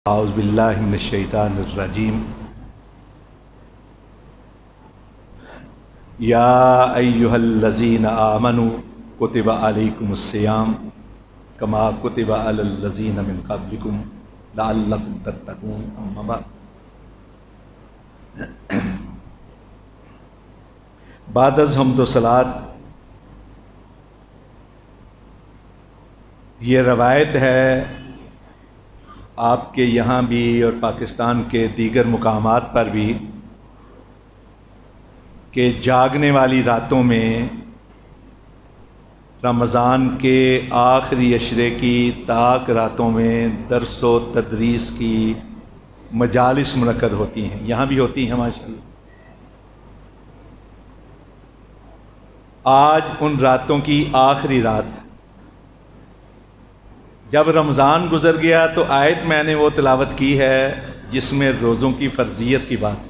اعوذ باللہ من الشیطان الرجیم یا ایہا الذین آمنوا کتب علیکم الصیام کما کتب علی الذین من قبلکم لعلکم تتقون اما بعد از حمد و صلوات یہ روایت ہے آپ کے یہاں بھی اور پاکستان کے دیگر مقامات پر بھی کہ جاگنے والی راتوں میں رمضان کے آخری عشرے کی طاق راتوں میں درس و تدریس کی مجالس منعقد ہوتی ہیں، یہاں بھی ہوتی ہیں ماشاءاللہ۔ آج ان راتوں کی آخری رات ہے۔ جب رمضان گزر گیا تو آیت میں نے وہ تلاوت کی ہے جس میں روزوں کی فرضیت کی بات ہے۔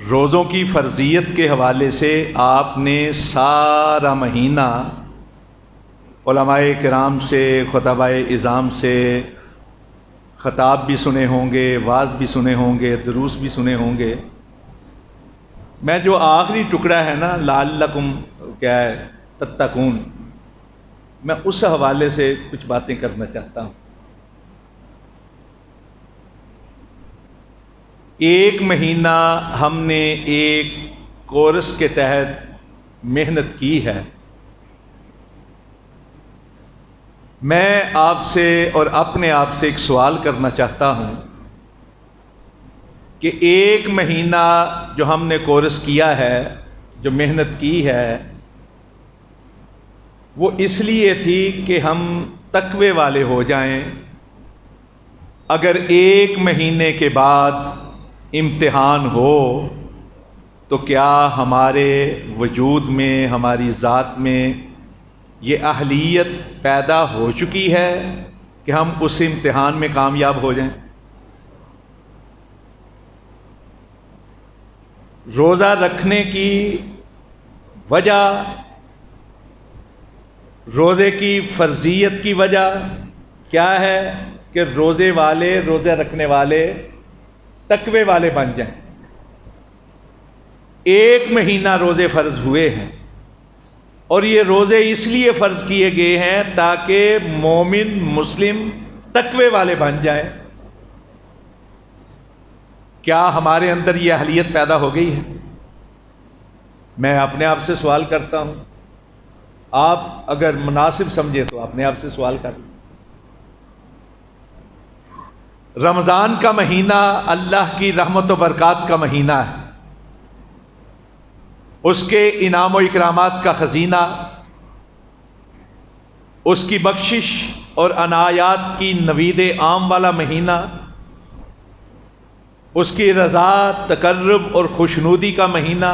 روزوں کی فرضیت کے حوالے سے آپ نے سارا مہینہ علماء کرام سے، خطباء اعظام سے خطاب بھی سنے ہوں گے، وعظ بھی سنے ہوں گے، دروس بھی سنے ہوں گے۔ میں جو آخری ٹکڑا ہے نا لعلکم کیا ہے تتقون، میں اس حوالے سے کچھ باتیں کرنا چاہتا ہوں۔ ایک مہینہ ہم نے ایک کورس کے تحت محنت کی ہے۔ میں آپ سے اور اپنے آپ سے ایک سوال کرنا چاہتا ہوں کہ ایک مہینہ جو ہم نے کورس کیا ہے، جو محنت کی ہے، وہ اس لیے تھی کہ ہم تقوی والے ہو جائیں۔ اگر ایک مہینے کے بعد امتحان ہو تو کیا ہمارے وجود میں، ہماری ذات میں یہ اہلیت پیدا ہو چکی ہے کہ ہم اس امتحان میں کامیاب ہو جائیں؟ روزہ رکھنے کی وجہ، روزے کی فرضیت کی وجہ کیا ہے کہ روزے والے، روزہ رکھنے والے تقوی والے بن جائیں۔ ایک مہینہ روزے فرض ہوئے ہیں اور یہ روزے اس لیے فرض کیے گئے ہیں تاکہ مومن مسلم تقوی والے بن جائیں۔ کیا ہمارے اندر یہ اہلیت پیدا ہو گئی ہے؟ میں اپنے آپ سے سوال کرتا ہوں، آپ اگر مناسب سمجھے تو اپنے آپ سے سوال کر لیں۔ رمضان کا مہینہ اللہ کی رحمت و برکات کا مہینہ ہے، اس کے انعام و اکرامات کا خزینہ، اس کی بخشش اور عنایات کی نوید عام والا مہینہ، اس کی رضا، تقرب اور خوشنودی کا مہینہ،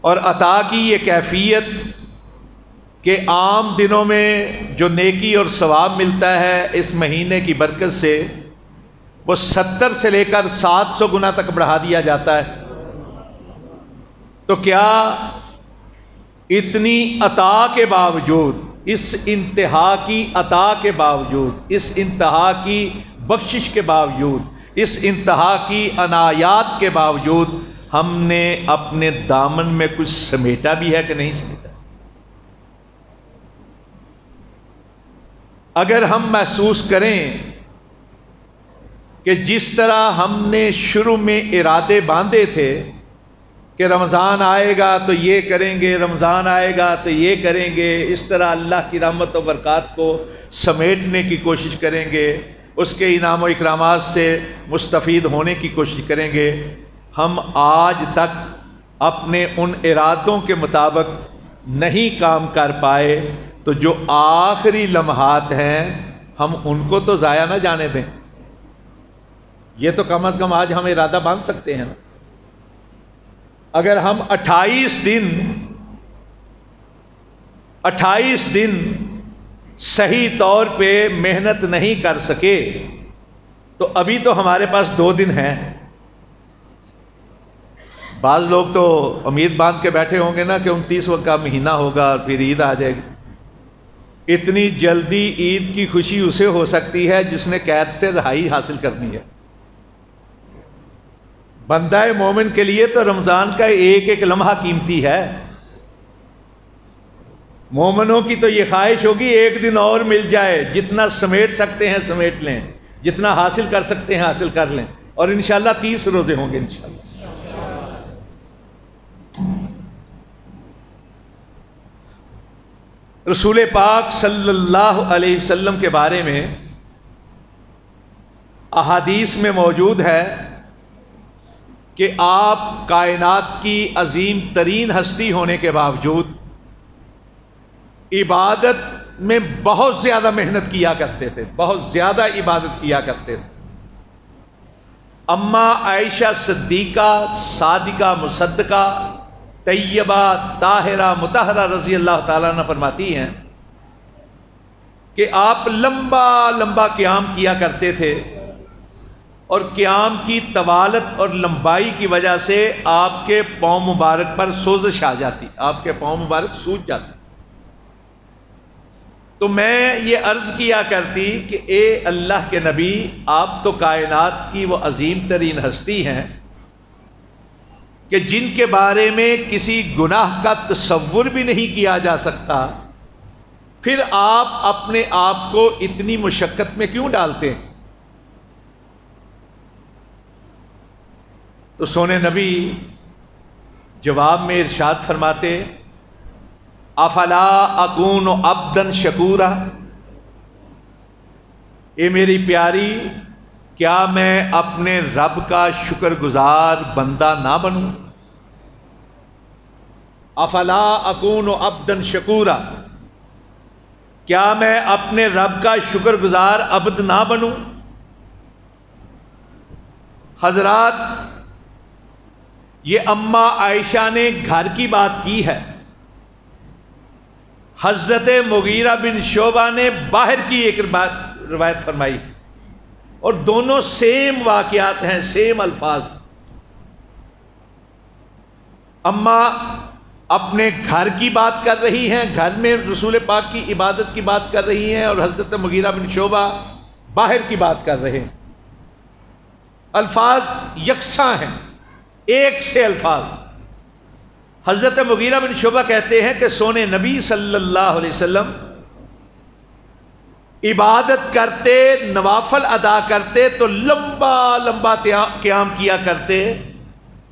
اور عطا کی یہ کیفیت کہ عام دنوں میں جو نیکی اور ثواب ملتا ہے اس مہینے کی برکت سے وہ 70 سے لے کر 700 گنا تک بڑھا دیا جاتا ہے۔ تو کیا اتنی عطا کے باوجود، اس انتہا کی عطا کے باوجود، اس انتہا کی بخشش کے باوجود، اس انتہا کی عنایات کے باوجود ہم نے اپنے دامن میں کچھ سمیٹا بھی ہے کہ نہیں سمیٹا؟ اگر ہم محسوس کریں کہ جس طرح ہم نے شروع میں ارادے باندھے تھے کہ رمضان آئے گا تو یہ کریں گے، رمضان آئے گا تو یہ کریں گے، اس طرح اللہ کی رحمت و برکات کو سمیٹنے کی کوشش کریں گے، اس کے انعام و اکرامات سے مستفید ہونے کی کوشش کریں گے، ہم آج تک اپنے ان ارادوں کے مطابق نہیں کام کر پائے، تو جو آخری لمحات ہیں ہم ان کو تو ضائع نہ جانے دیں۔ یہ تو کم از کم آج ہم ارادہ باندھ سکتے ہیں نا۔ اگر ہم 28 دن صحیح طور پہ محنت نہیں کر سکے تو ابھی تو ہمارے پاس 2 دن ہیں۔ بعض لوگ تو امید باندھ کے بیٹھے ہوں گے نا کہ 29 کا مہینہ ہوگا اور پھر عید آ جائے گی۔ اتنی جلدی عید کی خوشی اسے ہو سکتی ہے جس نے قید سے رہائی حاصل کرنی ہے۔ بندہ مومن کے لیے تو رمضان کا ایک ایک لمحہ قیمتی ہے۔ مومنوں کی تو یہ خواہش ہوگی ایک دن اور مل جائے، جتنا سمیٹ سکتے ہیں سمیٹ لیں، جتنا حاصل کر سکتے ہیں حاصل کر لیں، اور انشاءاللہ 30 روزے ہوں گے انشاءاللہ۔ رسول پاک صلی اللہ علیہ وسلم کے بارے میں احادیث میں موجود ہے کہ آپ کائنات کی عظیم ترین ہستی ہونے کے باوجود عبادت میں بہت زیادہ محنت کیا کرتے تھے، بہت زیادہ عبادت کیا کرتے تھے۔ اما عائشہ صدیقہ صادقہ مصدقہ طیبہ طاہرہ مطہرہ رضی اللہ تعالیٰ عنہ فرماتی ہیں کہ آپ لمبا لمبا قیام کیا کرتے تھے، اور قیام کی طوالت اور لمبائی کی وجہ سے آپ کے پاؤں مبارک پر سوزش آ جاتی، آپ کے پاؤں مبارک سوج جاتے۔ تو میں یہ عرض کیا کرتی کہ اے اللہ کے نبی، آپ تو کائنات کی وہ عظیم ترین ہستی ہیں کہ جن کے بارے میں کسی گناہ کا تصور بھی نہیں کیا جا سکتا، پھر آپ اپنے آپ کو اتنی مشقت میں کیوں ڈالتے ہیں؟ تو سونے نبی جواب میں ارشاد فرماتے، افلا اکون عبدا شکورا، اے میری پیاری، کیا میں اپنے رب کا شکر گزار بندہ نہ بنوں؟ افلا اکون عبدا شکورا، کیا میں اپنے رب کا شکر گزار عبد نہ بنوں؟ حضرات، یہ اما عائشہ نے گھر کی بات کی ہے، حضرت مغیرہ بن شعبہ نے باہر کی ایک روایت فرمائی، اور دونوں سیم واقعات ہیں، سیم الفاظ۔ اما اپنے گھر کی بات کر رہی ہیں، گھر میں رسول پاک کی عبادت کی بات کر رہی ہیں، اور حضرت مغیرہ بن شعبہ باہر کی بات کر رہے ہیں۔ الفاظ یکساں ہیں، ایک سے الفاظ۔ حضرت مغیرہ بن شعبہ کہتے ہیں کہ سونے نبی صلی اللہ علیہ وسلم عبادت کرتے، نوافل ادا کرتے تو لمبا لمبا قیام کیا کرتے،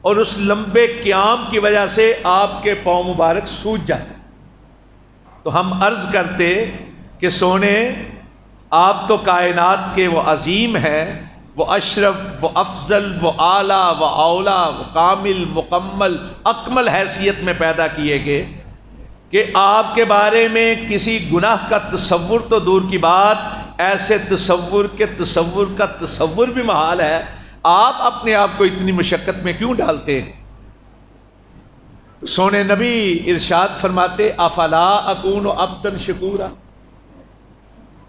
اور اس لمبے قیام کی وجہ سے آپ کے پاؤں مبارک سوج جاتے۔ تو ہم عرض کرتے کہ سونے، آپ تو کائنات کے وہ عظیم ہیں، وہ اشرف، وہ افضل، وہ اعلیٰ، وہ اولا، وہ کامل، مکمل، اکمل حیثیت میں پیدا کیے گئے کہ آپ کے بارے میں کسی گناہ کا تصور تو دور کی بات، ایسے تصور کے تصور کا تصور بھی محال ہے۔ آپ اپنے آپ کو اتنی مشقت میں کیوں ڈالتے ہیں؟ سونے نبی ارشاد فرماتے، افلا اکون عبدا شکورا،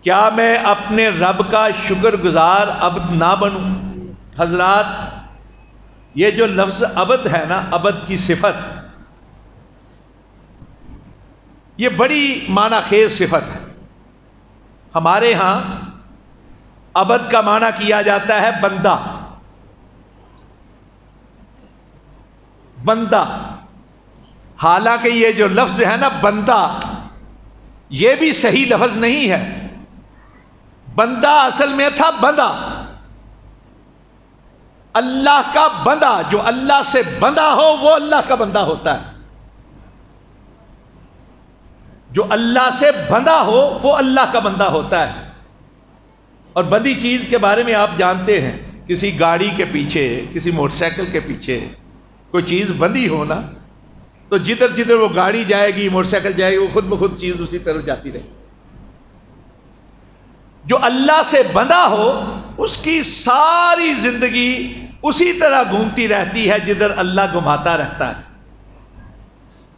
کیا میں اپنے رب کا شکر گزار عبد نہ بنوں؟ حضرات، یہ جو لفظ عبد ہے نا، عبد کی صفت، یہ بڑی معنی خیز صفت ہے۔ ہمارے ہاں عبد کا معنی کیا جاتا ہے بندہ، بندہ۔ حالانکہ یہ جو لفظ ہے نا بندہ، یہ بھی صحیح لفظ نہیں ہے۔ بندہ اصل میں تھا بندہ، اللہ کا بندہ، جو اللہ سے بندہ ہو وہ اللہ کا بندہ ہوتا ہے۔ جو اللہ سے بندہ ہو وہ اللہ کا بندہ ہوتا ہے۔ اور بندی چیز کے بارے میں آپ جانتے ہیں، کسی گاڑی کے پیچھے، کسی موٹر سائیکل کے پیچھے کوئی چیز بندھی ہو نا، تو جدھر جدھر وہ گاڑی جائے گی، موٹر سائیکل جائے گی، وہ خود بخود چیز اسی طرف جاتی رہے گی۔ جو اللہ سے بندہ ہو اس کی ساری زندگی اسی طرح گھومتی رہتی ہے جدھر اللہ گھماتا رہتا ہے۔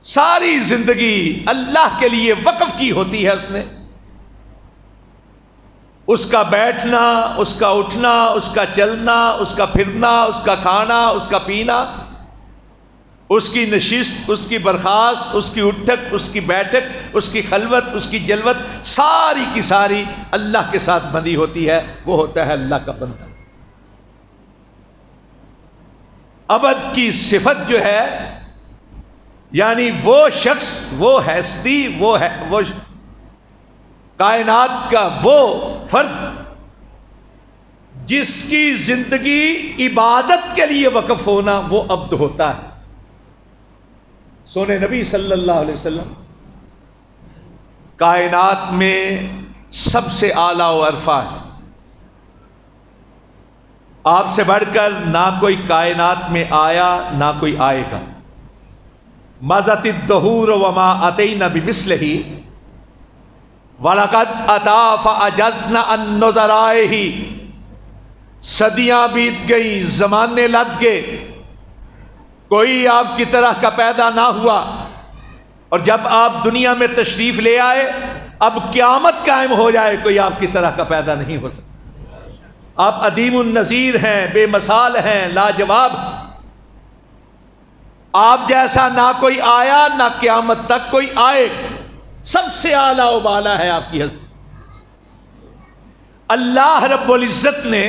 ساری زندگی اللہ کے لیے وقف کی ہوتی ہے اس نے۔ اس کا بیٹھنا، اس کا اٹھنا، اس کا چلنا، اس کا پھرنا، اس کا کھانا، اس کا پینا، اس کی نشست، اس کی برخاست، اس کی اٹھک، اس کی بیٹھک، اس کی خلوت، اس کی جلوت، ساری کی ساری اللہ کے ساتھ بندھی ہوتی ہے. وہ ہوتا ہے اللہ کا بندہ. ابد کی صفت جو ہے، یعنی وہ شخص، وہ ہستی، وہ کائنات کا وہ فرد جس کی زندگی عبادت کے لیے وقف ہونا، وہ عبد ہوتا ہے. سونے نبی صلی اللہ علیہ وسلم کائنات میں سب سے اعلیٰ و عرفہ ہے. آپ سے بڑھ کر نہ کوئی کائنات میں آیا نہ کوئی آئے گا. مَزَتِ الدَّهُورُ وَمَا أَتَيْنَا بِمِثْلِهِ وَلَقَدْ أَتَا فَأَجَزْنَا أَن نُّذَرَائِهِ. صدیاں بیت گئیں، زمانے لد گئے، کوئی آپ کی طرح کا پیدا نہ ہوا. اور جب آپ دنیا میں تشریف لے آئے، اب قیامت قائم ہو جائے، کوئی آپ کی طرح کا پیدا نہیں ہو سکتا. آپ عدیم النظیر ہیں، بے مثال ہیں، لاجواب. آپ جیسا نہ کوئی آیا نہ قیامت تک کوئی آئے. سب سے اعلیٰ و بالا ہے آپ کی حضرت. اللہ رب العزت نے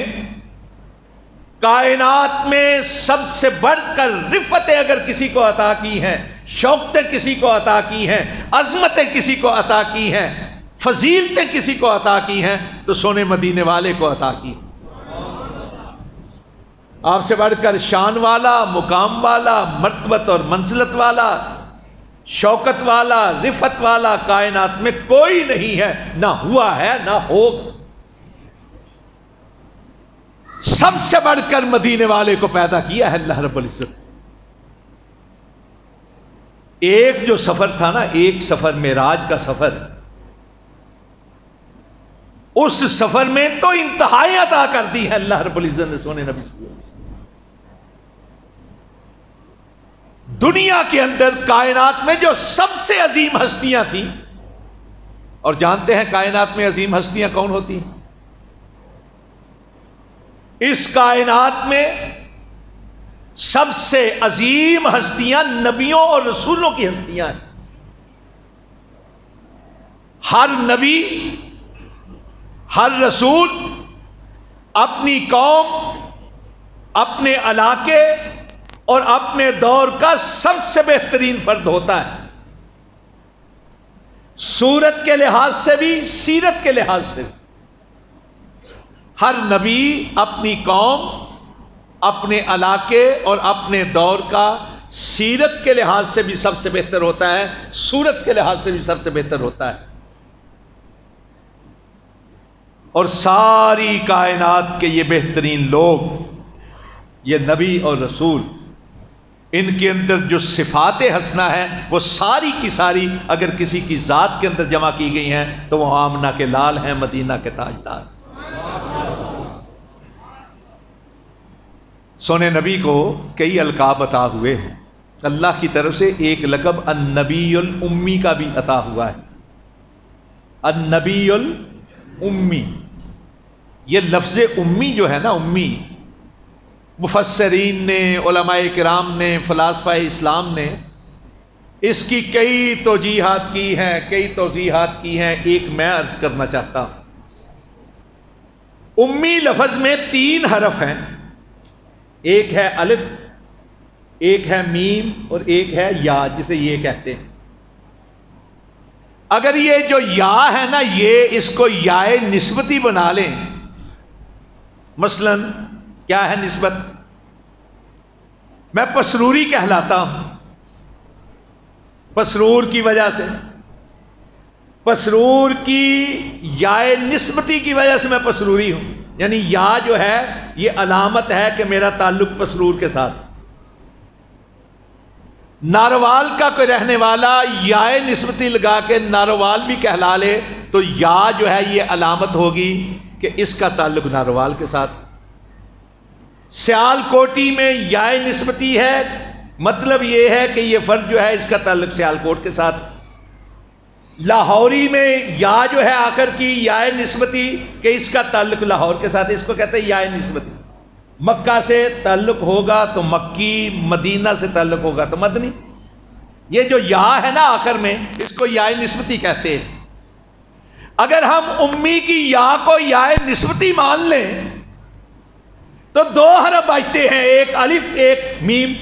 کائنات میں سب سے بڑھ کر رفتیں اگر کسی کو عطا کی ہیں، شوقتیں کسی کو عطا کی ہیں، عظمتیں کسی کو عطا کی ہیں، فضیلتیں کسی کو عطا کی ہیں، تو سونے مدینے والے کو عطا کی. آپ سے بڑھ کر شان والا، مقام والا، مرتبت اور منزلت والا، شوکت والا، رفت والا کائنات میں کوئی نہیں ہے، نہ ہوا ہے نہ ہوگا. سب سے بڑھ کر مدینے والے کو پیدا کیا ہے اللہ رب العزت. ایک جو سفر تھا نا، ایک سفر معراج کا سفر، اس سفر میں تو انتہائی عطا کر دی ہے اللہ رب العزت نے سونے نبی صلی اللہ علیہ وسلم. دنیا کے اندر کائنات میں جو سب سے عظیم ہستیاں تھیں، اور جانتے ہیں کائنات میں عظیم ہستیاں کون ہوتی ہیں؟ اس کائنات میں سب سے عظیم ہستیاں نبیوں اور رسولوں کی ہستیاں ہیں. ہر نبی، ہر رسول اپنی قوم، اپنے علاقے اور اپنے دور کا سب سے بہترین فرد ہوتا ہے، صورت کے لحاظ سے بھی، سیرت کے لحاظ سے بھی. ہر نبی اپنی قوم، اپنے علاقے اور اپنے دور کا سیرت کے لحاظ سے بھی سب سے بہتر ہوتا ہے، صورت کے لحاظ سے بھی سب سے بہتر ہوتا ہے. اور ساری کائنات کے یہ بہترین لوگ، یہ نبی اور رسول، ان کے اندر جو صفات حسنہ ہے وہ ساری کی ساری اگر کسی کی ذات کے اندر جمع کی گئی ہیں تو وہ آمنہ کے لال ہیں، مدینہ کے تاجدار. سونے نبی کو کئی القاب عطا ہوئے ہیں. اللہ کی طرف سے ایک لقب النبی الامی کا بھی عطا ہوا ہے. النبی الامی، یہ لفظ امی جو ہے نا، امی، مفسرین نے، علماء کرام نے، فلاسفہ اسلام نے اس کی کئی توجیحات کی ہیں، کئی توضیحات کی ہیں. ایک میں عرض کرنا چاہتا ہوں. امی لفظ میں 3 حرف ہیں، ایک ہے الف، ایک ہے میم اور ایک ہے یا، جسے یہ کہتے ہیں. اگر یہ جو یا ہے نا، یہ اس کو یائے نسبتی بنا لیں. مثلا کیا ہے نسبت؟ میں پسروری کہلاتا ہوں، پسرور کی وجہ سے، پسرور کی یائے نسبتی کی وجہ سے میں پسروری ہوں. یعنی یا جو ہے یہ علامت ہے کہ میرا تعلق پسرور کے ساتھ. ناروال کا کوئی رہنے والا یائے نسبتی لگا کے ناروال بھی کہلا لے تو یا جو ہے یہ علامت ہوگی کہ اس کا تعلق ناروال کے ساتھ. سیال کوٹی میں یائے نسبتی ہے، مطلب یہ ہے کہ یہ فرد جو ہے اس کا تعلق سیال کوٹ کے ساتھ. لاہوری میں یا جو ہے آخر کی یائے نسبتی کہ اس کا تعلق لاہور کے ساتھ، اس کو کہتے ہیں یائے نسبتی. مکہ سے تعلق ہوگا تو مکی، مدینہ سے تعلق ہوگا تو مدنی. یہ جو یا ہے نا آخر میں، اس کو یا نسبتی کہتے ہیں. اگر ہم امی کی یا کو یا نسبتی مان لیں تو دو حرف بچتے ہیں، ایک الف ایک میم.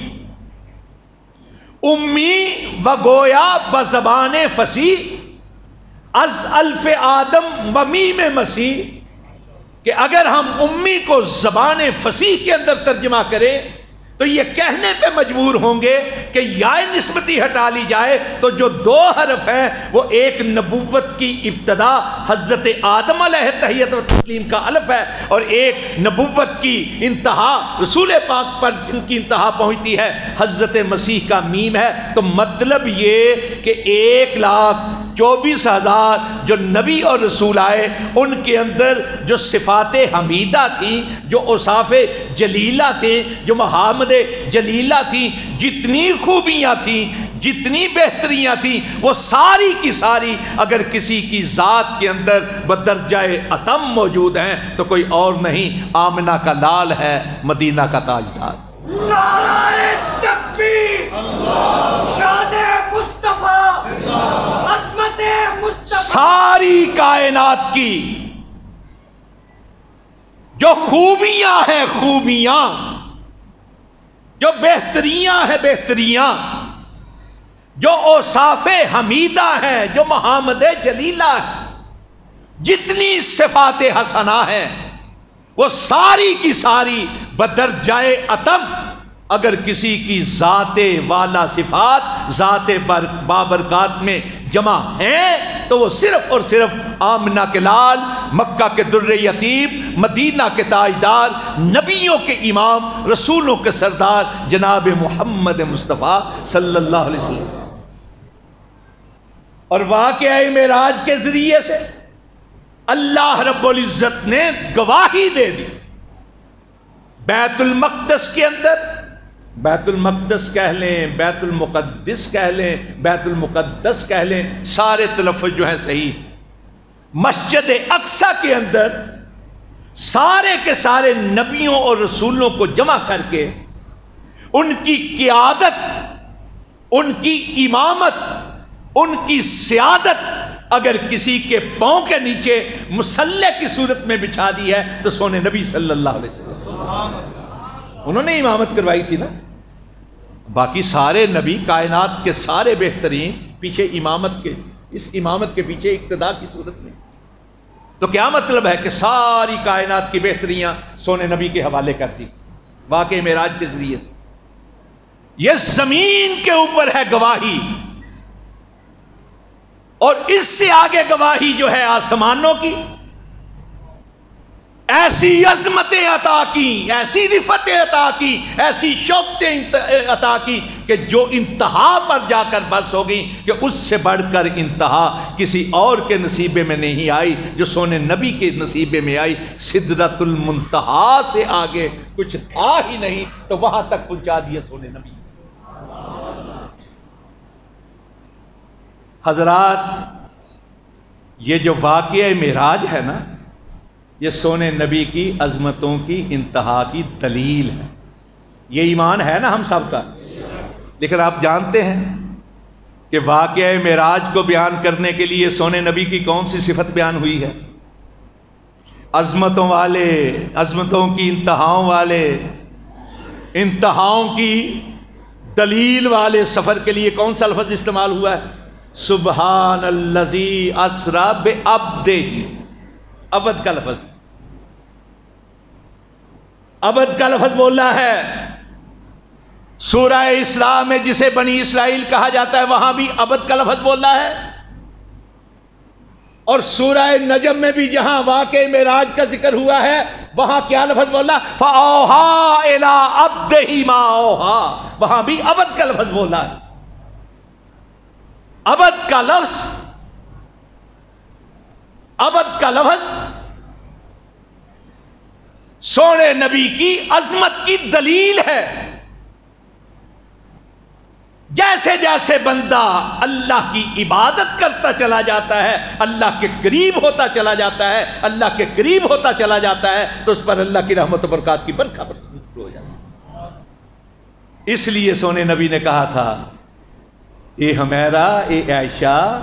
امی و گویا بزبان فصیح از الف آدم و میم مسیح، کہ اگر ہم امی کو زبان فصیح کے اندر ترجمہ کریں تو یہ کہنے پہ مجبور ہوں گے کہ یا نسبتی ہٹا لی جائے تو جو دو حرف ہیں وہ ایک نبوت کی ابتدا حضرت آدم علیہ تحیت و تسلیم کا الف ہے، اور ایک نبوت کی انتہا رسول پاک پر جن کی انتہا پہنچتی ہے حضرت مسیح کا میم ہے. تو مطلب یہ کہ 1,24,000 جو نبی اور رسول آئے ان کے اندر جو صفات حمیدہ تھیں، جو اوصاف جلیلہ تھے، جو محامد جلیلہ تھیں، جتنی خوبیاں تھیں، جتنی بہتریاں تھیں، وہ ساری کی ساری اگر کسی کی ذات کے اندر بدرجہ اتم موجود ہیں تو کوئی اور نہیں، آمنہ کا لال ہے، مدینہ کا تاجدار. نعرہ تکبیر، شان مصطفیٰ، عظمت مصطفیٰ. ساری کائنات کی جو خوبیاں ہیں، خوبیاں جو بہتریاں ہیں، بہتریاں جو اوصاف حمیدہ ہیں، جو محامد جلیلہ ہیں، جتنی صفات حسنہ ہیں، وہ ساری کی ساری بدرجہ اتم اگر کسی کی ذات والا صفات ذات بابرکات میں جمع ہیں تو وہ صرف اور صرف آمنہ کے لال، مکہ کے در یتیم، مدینہ کے تاجدار، نبیوں کے امام، رسولوں کے سردار جناب محمد مصطفیٰ صلی اللہ علیہ وسلم. اور واقعہ معراج کے ذریعے سے اللہ رب العزت نے گواہی دے دی. بیت المقدس کے اندر، بیت المقدس کہہ لیں، بیت المقدس کہہ لیں، بیت المقدس کہہ لیں، سارے تلفظ جو ہیں صحیح. مسجد اقصی کے اندر سارے کے سارے نبیوں اور رسولوں کو جمع کر کے ان کی قیادت، ان کی امامت، ان کی سیادت اگر کسی کے پاؤں کے نیچے مصلی کی صورت میں بچھا دی ہے تو سونے نبی صلی اللہ علیہ وسلم انہوں نے امامت کروائی تھی نا. باقی سارے نبی، کائنات کے سارے بہترین پیچھے امامت کے، اس امامت کے پیچھے اقتداء کی صورت میں. تو کیا مطلب ہے کہ ساری کائنات کی بہتریاں سونے نبی کے حوالے کر دی واقعہ معراج کے ذریعے سے. یہ زمین کے اوپر ہے گواہی، اور اس سے آگے گواہی جو ہے آسمانوں کی. ایسی عظمت عطا کی، ایسی رفت عطا کی، ایسی شوقت عطا کی کہ جو انتہا پر جا کر بس ہوگی کہ اس سے بڑھ کر انتہا کسی اور کے نصیبے میں نہیں آئی جو سونے نبی کے نصیبے میں آئی. سدرۃ المنتہا سے آگے کچھ تھا ہی نہیں تو وہاں تک پہنچا دیا سونے نبی. حضرات، یہ جو واقعہ معراج ہے نا، یہ سونے نبی کی عظمتوں کی انتہا کی دلیل ہے. یہ ایمان ہے نا ہم سب کا. لیکن آپ جانتے ہیں کہ واقعہ معراج کو بیان کرنے کے لیے سونے نبی کی کون سی صفت بیان ہوئی ہے؟ عظمتوں والے، عظمتوں کی انتہاؤں والے، انتہاؤں کی دلیل والے سفر کے لیے کون سا لفظ استعمال ہوا ہے؟ سبحان الذی اسری بعبدہ. عبد کا لفظ، عبد کا لفظ بولا ہے. سورہ اسراء میں جسے بنی اسرائیل کہا جاتا ہے وہاں بھی عبد کا لفظ بولا ہے، اور سورہ نجم میں بھی جہاں واقع معراج کا ذکر ہوا ہے وہاں کیا لفظ بولا؟ فَأَوْحَا إِلَىٰ عَبْدِهِ مَا أَوْحَا. وہاں بھی عبد کا لفظ بولا ہے. عبد کا لفظ، عبد کا لفظ سونے نبی کی عظمت کی دلیل ہے. جیسے جیسے بندہ اللہ کی عبادت کرتا چلا جاتا ہے، اللہ کے قریب ہوتا چلا جاتا ہے، اللہ کے قریب ہوتا چلا جاتا ہے، تو اس پر اللہ کی رحمت و برکات کی برکھا ہو جاتی ہے۔ اس لیے سونے نبی نے کہا تھا، اے حمیرہ، اے عائشہ،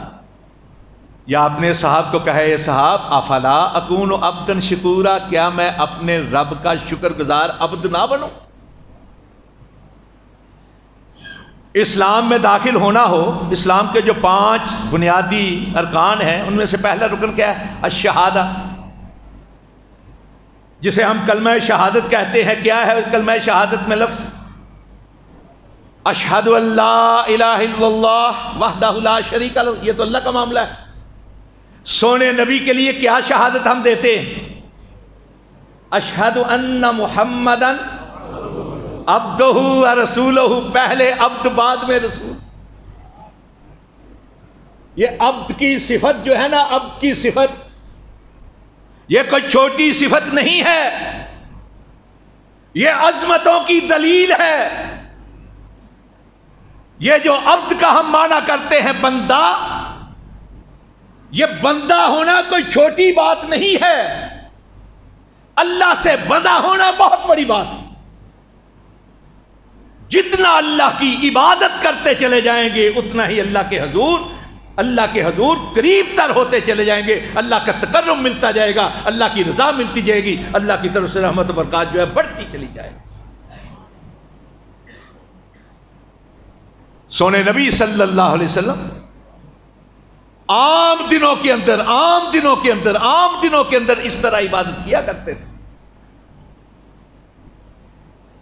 یا اپنے صاحب کو کہے، اے صاحب، افلا اکون عبدا شکورا، کیا میں اپنے رب کا شکر گزار عبد نہ بنوں؟ اسلام میں داخل ہونا ہو، اسلام کے جو 5 بنیادی ارکان ہیں، ان میں سے پہلا رکن کیا ہے؟ الشہادہ، جسے ہم کلمہ شہادت کہتے ہیں۔ کیا ہے کلمہ شہادت میں لفظ؟ اشہد ان لا الہ الا اللہ وحدہ لا شریک لہ، یہ تو اللہ کا معاملہ ہے۔ سونے نبی کے لیے کیا شہادت ہم دیتے ہیں؟ اشہد ان محمدن عبدہ و رسولہ، پہلے عبد بعد میں رسول۔ یہ عبد کی صفت جو ہے نا، عبد کی صفت، یہ کوئی چھوٹی صفت نہیں ہے، یہ عظمتوں کی دلیل ہے۔ یہ جو عبد کا ہم معنی کرتے ہیں بندہ، یہ بندہ ہونا کوئی چھوٹی بات نہیں ہے، اللہ سے بندہ ہونا بہت بڑی بات ہے۔ جتنا اللہ کی عبادت کرتے چلے جائیں گے، اتنا ہی اللہ کے حضور قریب تر ہوتے چلے جائیں گے، اللہ کا تکرم ملتا جائے گا، اللہ کی رضا ملتی جائے گی، اللہ کی طرف سے رحمت و برکات جو ہے بڑھتی چلی جائے گی۔ سونے نبی صلی اللہ علیہ وسلم عام دنوں کے اندر اس طرح عبادت کیا کرتے تھے،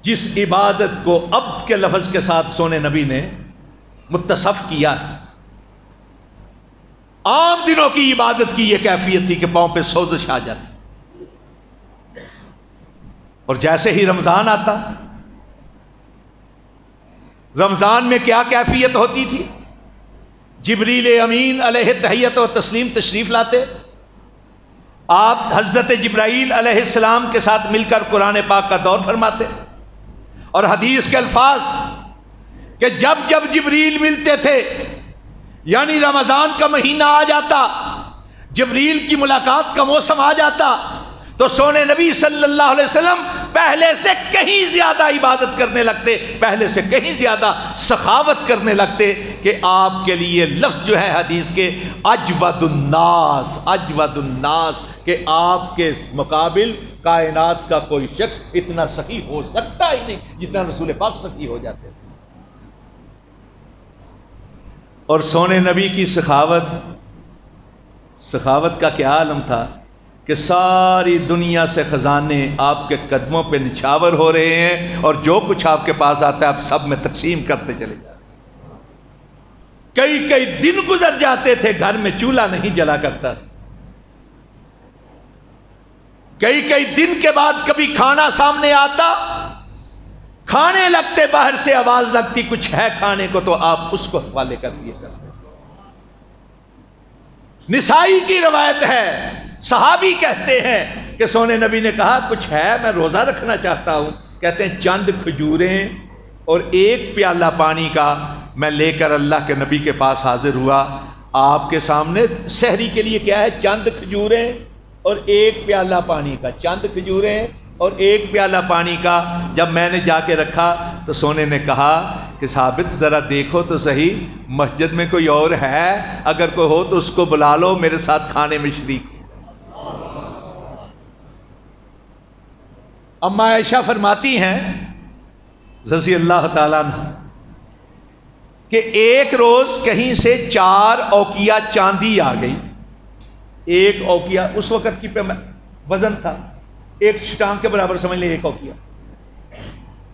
جس عبادت کو عبد کے لفظ کے ساتھ سونے نبی نے متصف کیا ہے۔ عام دنوں کی عبادت کی یہ کیفیت تھی کہ پاؤں پہ سوزش آ جاتی، اور جیسے ہی رمضان آتا، رمضان میں کیا کیفیت ہوتی تھی؟ جبریل امین علیہ تحیت و تسلیم تشریف لاتے، آپ حضرت جبرائیل علیہ السلام کے ساتھ مل کر قرآن پاک کا دور فرماتے، اور حدیث کے الفاظ کہ جب جب جبریل ملتے تھے، یعنی رمضان کا مہینہ آ جاتا، جبریل کی ملاقات کا موسم آ جاتا، تو سونے نبی صلی اللہ علیہ وسلم پہلے سے کہیں زیادہ عبادت کرنے لگتے، پہلے سے کہیں زیادہ سخاوت کرنے لگتے، کہ آپ کے لیے لفظ جو ہے حدیث کے اجود الناس، کہ آپ کے مقابل کائنات کا کوئی شخص اتنا سخی ہو سکتا ہی نہیں جتنا رسول پاک سخی ہو جاتے تھے۔ اور سونے نبی کی سخاوت کا کیا عالم تھا کہ ساری دنیا سے خزانے آپ کے قدموں پہ نچھاور ہو رہے ہیں، اور جو کچھ آپ کے پاس آتا ہے آپ سب میں تقسیم کرتے چلے جاتے ہیں۔ کئی دن گزر جاتے تھے، گھر میں چولہا نہیں جلا کرتا تھا، کئی دن کے بعد کبھی کھانا سامنے آتا، کھانے لگتے، باہر سے آواز لگتی کچھ ہے کھانے کو، تو آپ اس کو حوالے کر دیے کرتے۔ نسائی کی روایت ہے، صحابی کہتے ہیں کہ سونے نبی نے کہا کچھ ہے، میں روزہ رکھنا چاہتا ہوں۔ کہتے ہیں چند کھجوریں اور 1 پیالہ پانی کا میں لے کر اللہ کے نبی کے پاس حاضر ہوا، آپ کے سامنے سحری کے لیے کیا ہے؟ چند کھجوریں اور 1 پیالہ پانی کا، چند کھجوریں اور 1 پیالہ پانی کا۔ جب میں نے جا کے رکھا تو سونے نے کہا کہ ثابت ذرا دیکھو تو صحیح، مسجد میں کوئی اور ہے؟ اگر کوئی ہو تو اس کو بلا لو، میرے ساتھ کھانے میں شریک۔ اما عائشہ فرماتی ہیں رضی اللہ تعالیٰ عنہ کہ ایک روز کہیں سے 4 اوقیہ چاندی آ گئی۔ 1 اوقیہ اس وقت کی وزن تھا 1 شٹانگ کے برابر، سمجھ لیں 1 اوقیہ۔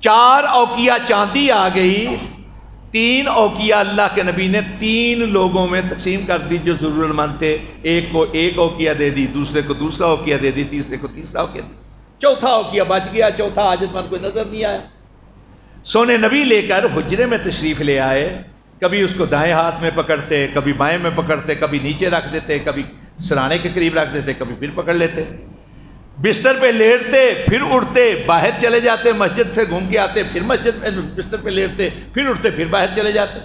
4 اوقیہ چاندی آ گئی، 3 اوقیہ اللہ کے نبی نے 3 لوگوں میں تقسیم کر دی جو ضرورت مند تھے۔ ایک کو 1 اوقیہ دے دی، دوسرے کو دوسرا اوقیہ دے دی، تیسرے کو تیسرا اوقیہ دے دی، چوتھا اوقیہ بچ گیا، چوتھا حاجت مند کوئی نظر نہیں آیا۔ سونے نبی لے کر حجرے میں تشریف لے آئے، کبھی اس کو دائیں ہاتھ میں پکڑتے، کبھی بائیں میں پکڑتے، کبھی نیچے رکھ دیتے، کبھی سرانے کے قریب رکھ دیتے، کبھی پھر پکڑ لیتے، بستر پہ لیٹتے، پھر اٹھتے، باہر چلے جاتے، مسجد سے گھوم کے آتے، پھر مسجد میں بستر پہ لیٹتے، پھر اٹھتے، پھر باہر چلے جاتے۔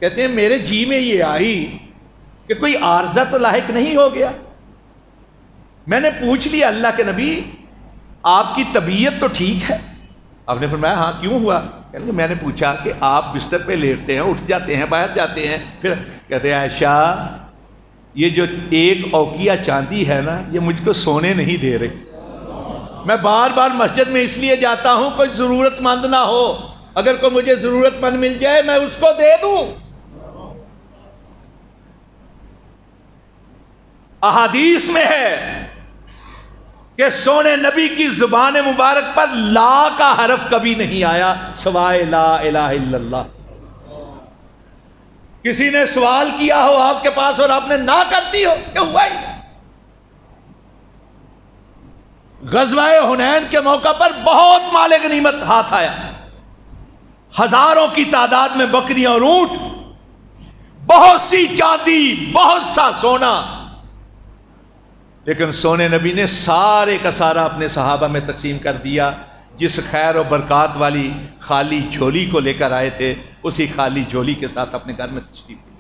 کہتے ہیں میرے جی میں یہ آئی کہ کوئی عارضہ تو لاحق نہیں ہو گیا. میں نے پوچھ لیا اللہ کے نبی آپ کی طبیعت تو ٹھیک ہے؟ آپ نے فرمایا ہاں کیوں ہوا؟ کہ میں نے پوچھا کہ آپ بستر پہ لیٹتے ہیں، اٹھ جاتے ہیں، باہر جاتے ہیں، پھر کہتے ہیں عائشہ یہ جو ایک اوقیہ چاندی ہے نا یہ مجھ کو سونے نہیں دے رہی. میں بار بار مسجد میں اس لیے جاتا ہوں کوئی ضرورت مند نہ ہو، اگر کوئی مجھے ضرورت مند مل جائے میں اس کو دے دوں. احادیث میں ہے کہ سونے نبی کی زبان مبارک پر لا کا حرف کبھی نہیں آیا سوائے لا الہ الا اللہ. کسی نے سوال کیا ہو آپ کے پاس اور آپ نے نہ کرتی ہو کہ ہوا ہی. غزوہ حنین کے موقع پر بہت مال غنیمت ہاتھ آیا، ہزاروں کی تعداد میں بکریاں اور اونٹ، بہت سی چاندی، بہت سا سونا، لیکن سونے نبی نے سارے کا سارا اپنے صحابہ میں تقسیم کر دیا. جس خیر و برکات والی خالی جھولی کو لے کر آئے تھے اسی خالی جھولی کے ساتھ اپنے گھر میں تشریف لے.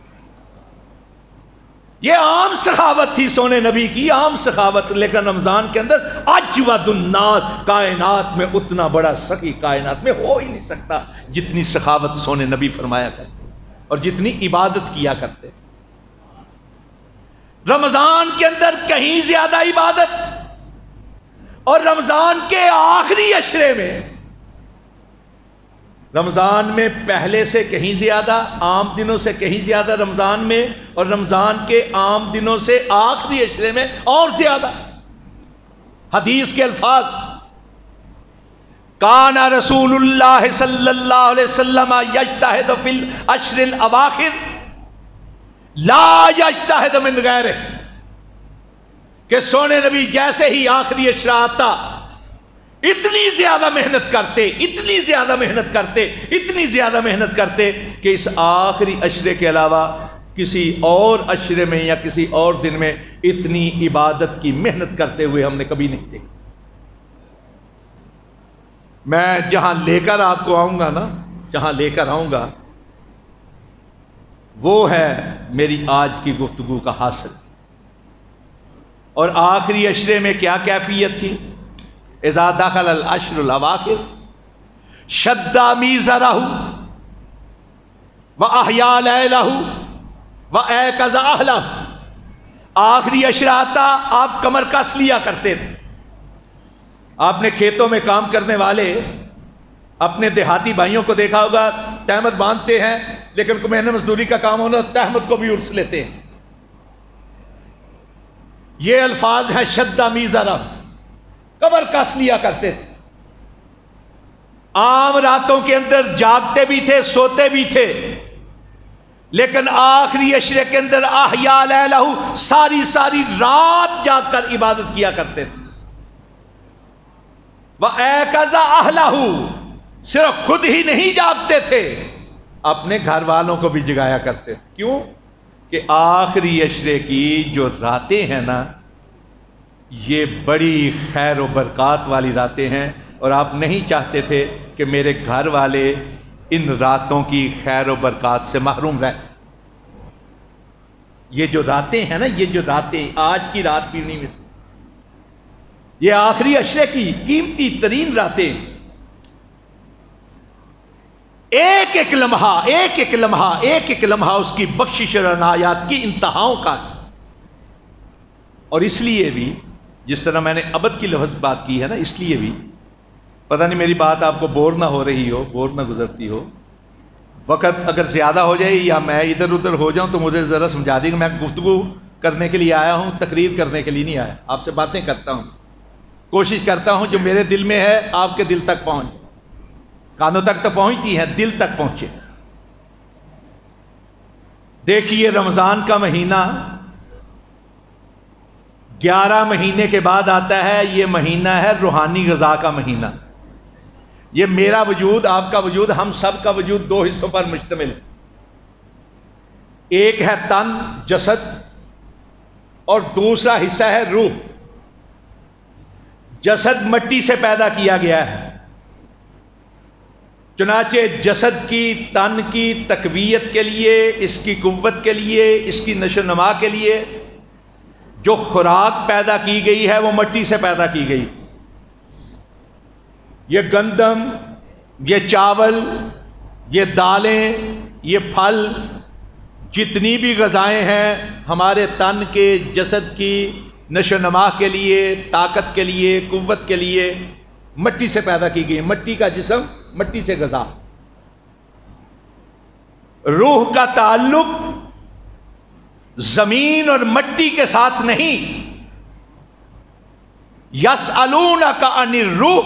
یہ عام سخاوت تھی سونے نبی کی، عام سخاوت. لیکن رمضان کے اندر اجود الناس، کائنات میں اتنا بڑا سخی کائنات میں ہو ہی نہیں سکتا جتنی سخاوت سونے نبی فرمایا کرتے اور جتنی عبادت کیا کرتے. رمضان کے اندر کہیں زیادہ عبادت، اور رمضان کے آخری عشرے میں، رمضان میں پہلے سے کہیں زیادہ، عام دنوں سے کہیں زیادہ رمضان میں، اور رمضان کے عام دنوں سے آخری عشرے میں اور زیادہ. حدیث کے الفاظ کان رسول اللہ صلی اللہ علیہ وسلم یجتہد فی العشر الاواخر لا یجتہد من غیرہ، کہ سونے نبی جیسے ہی آخری عشرہ آتا اتنی زیادہ محنت کرتے، اتنی زیادہ محنت کرتے، اتنی زیادہ محنت کرتے کہ اس آخری عشرے کے علاوہ کسی اور عشرے میں یا کسی اور دن میں اتنی عبادت کی محنت کرتے ہوئے ہم نے کبھی نہیں دیکھا. میں جہاں لے کر آپ کو آؤں گا نا، جہاں لے کر آؤں گا وہ ہے میری آج کی گفتگو کا حاصل. اور آخری عشرے میں کیا کیفیت تھی؟ اذا دخل العشر الاواخر شد میزرہ واحیا لیلہ وایقظ اہلہ. آخری عشرہ آتا آپ کمر کس لیا کرتے تھے. آپ نے کھیتوں میں کام کرنے والے اپنے دیہاتی بھائیوں کو دیکھا ہوگا، تہمت باندھتے ہیں، لیکن کوئی محنت مزدوری کا کام ہونا تہمت کو بھی ارس لیتے ہیں. یہ الفاظ ہیں شدہ میزرہ، کمر کس لیا کرتے تھے. عام راتوں کے اندر جاگتے بھی تھے، سوتے بھی تھے، لیکن آخری عشرے کے اندر احیا لیلہ ساری ساری رات جاگ کر عبادت کیا کرتے تھے. وایقظ اہلہ، صرف خود ہی نہیں جاگتے تھے، اپنے گھر والوں کو بھی جگایا کرتے تھے. کیوں؟ کہ آخری عشرے کی جو راتیں ہیں نا یہ بڑی خیر و برکات والی راتیں ہیں، اور آپ نہیں چاہتے تھے کہ میرے گھر والے ان راتوں کی خیر و برکات سے محروم رہیں. یہ جو راتیں ہیں نا، یہ جو راتیں، آج کی رات بھی نہیں مس، یہ آخری عشرے کی قیمتی ترین راتیں. ایک ایک لمحہ، ایک ایک لمحہ، ایک ایک لمحہ اس کی بخشش اور عنایات کی انتہاؤں کا. اور اس لیے بھی جس طرح میں نے ابد کی لفظ بات کی ہے نا، اس لیے بھی پتہ نہیں میری بات آپ کو بور نہ ہو رہی ہو، بور نہ گزرتی ہو. وقت اگر زیادہ ہو جائے یا میں ادھر ادھر ہو جاؤں تو مجھے ذرا سمجھا دیں. میں گفتگو کرنے کے لیے آیا ہوں، تقریر کرنے کے لیے نہیں آیا. آپ سے باتیں کرتا ہوں، کوشش کرتا ہوں جو میرے دل میں ہے آپ کے دل تک پہنچ. کانوں تک تو پہنچتی ہے، دل تک پہنچے. دیکھیے رمضان کا مہینہ 11 مہینے کے بعد آتا ہے. یہ مہینہ ہے روحانی غذا کا مہینہ. یہ میرا وجود، آپ کا وجود، ہم سب کا وجود 2 حصوں پر مشتمل ہے. ایک ہے تن، جسد، اور دوسرا حصہ ہے روح. جسد مٹی سے پیدا کیا گیا ہے، چنانچہ جسد کی، تن کی تقویت کے لیے، اس کی قوت کے لیے، اس کی نشو و نما کے لیے جو خوراک پیدا کی گئی ہے وہ مٹی سے پیدا کی گئی۔ یہ گندم، یہ چاول، یہ دالیں، یہ پھل، جتنی بھی غذائیں ہیں ہمارے تن کے، جسد کی نشو و نما کے لیے، طاقت کے لیے، قوت کے لیے مٹی سے پیدا کی گئی۔ مٹی کا جسم، مٹی سے غذا۔ روح کا تعلق زمین اور مٹی کے ساتھ نہیں۔ یسألونک عن الروح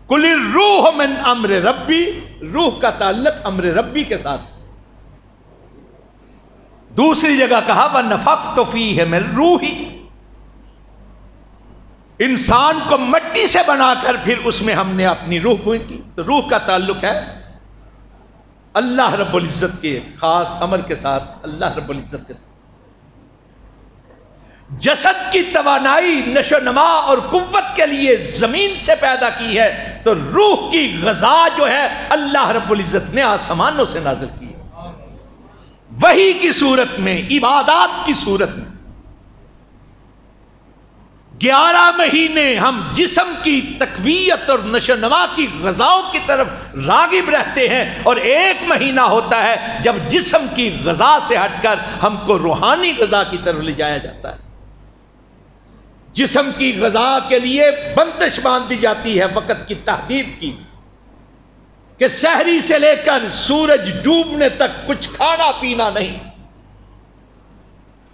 قل الروح من امر ربی، روح کا تعلق امر ربی کے ساتھ۔ دوسری جگہ کہا وَنَفَخْتُ فِيهِ مِن رُوحِي، انسان کو مٹی سے بنا کر پھر اس میں ہم نے اپنی روح کو کی۔ تو روح کا تعلق ہے اللہ رب العزت کے خاص امر کے ساتھ، اللہ رب العزت کے ساتھ۔ جسد کی توانائی، نشو و نما اور قوت کے لیے زمین سے پیدا کی ہے، تو روح کی غذا جو ہے اللہ رب العزت نے آسمانوں سے نازل کی ہے، وحی کی صورت میں، عبادات کی صورت میں۔ 11 مہینے ہم جسم کی تقویت اور نشو و نما کی غذاؤں کی طرف راغب رہتے ہیں، اور 1 مہینہ ہوتا ہے جب جسم کی غذا سے ہٹ کر ہم کو روحانی غذا کی طرف لے جایا جاتا ہے۔ جسم کی غذا کے لیے بندش باندھ دی جاتی ہے وقت کی تحدید کی، کہ سحری سے لے کر سورج ڈوبنے تک کچھ کھانا پینا نہیں۔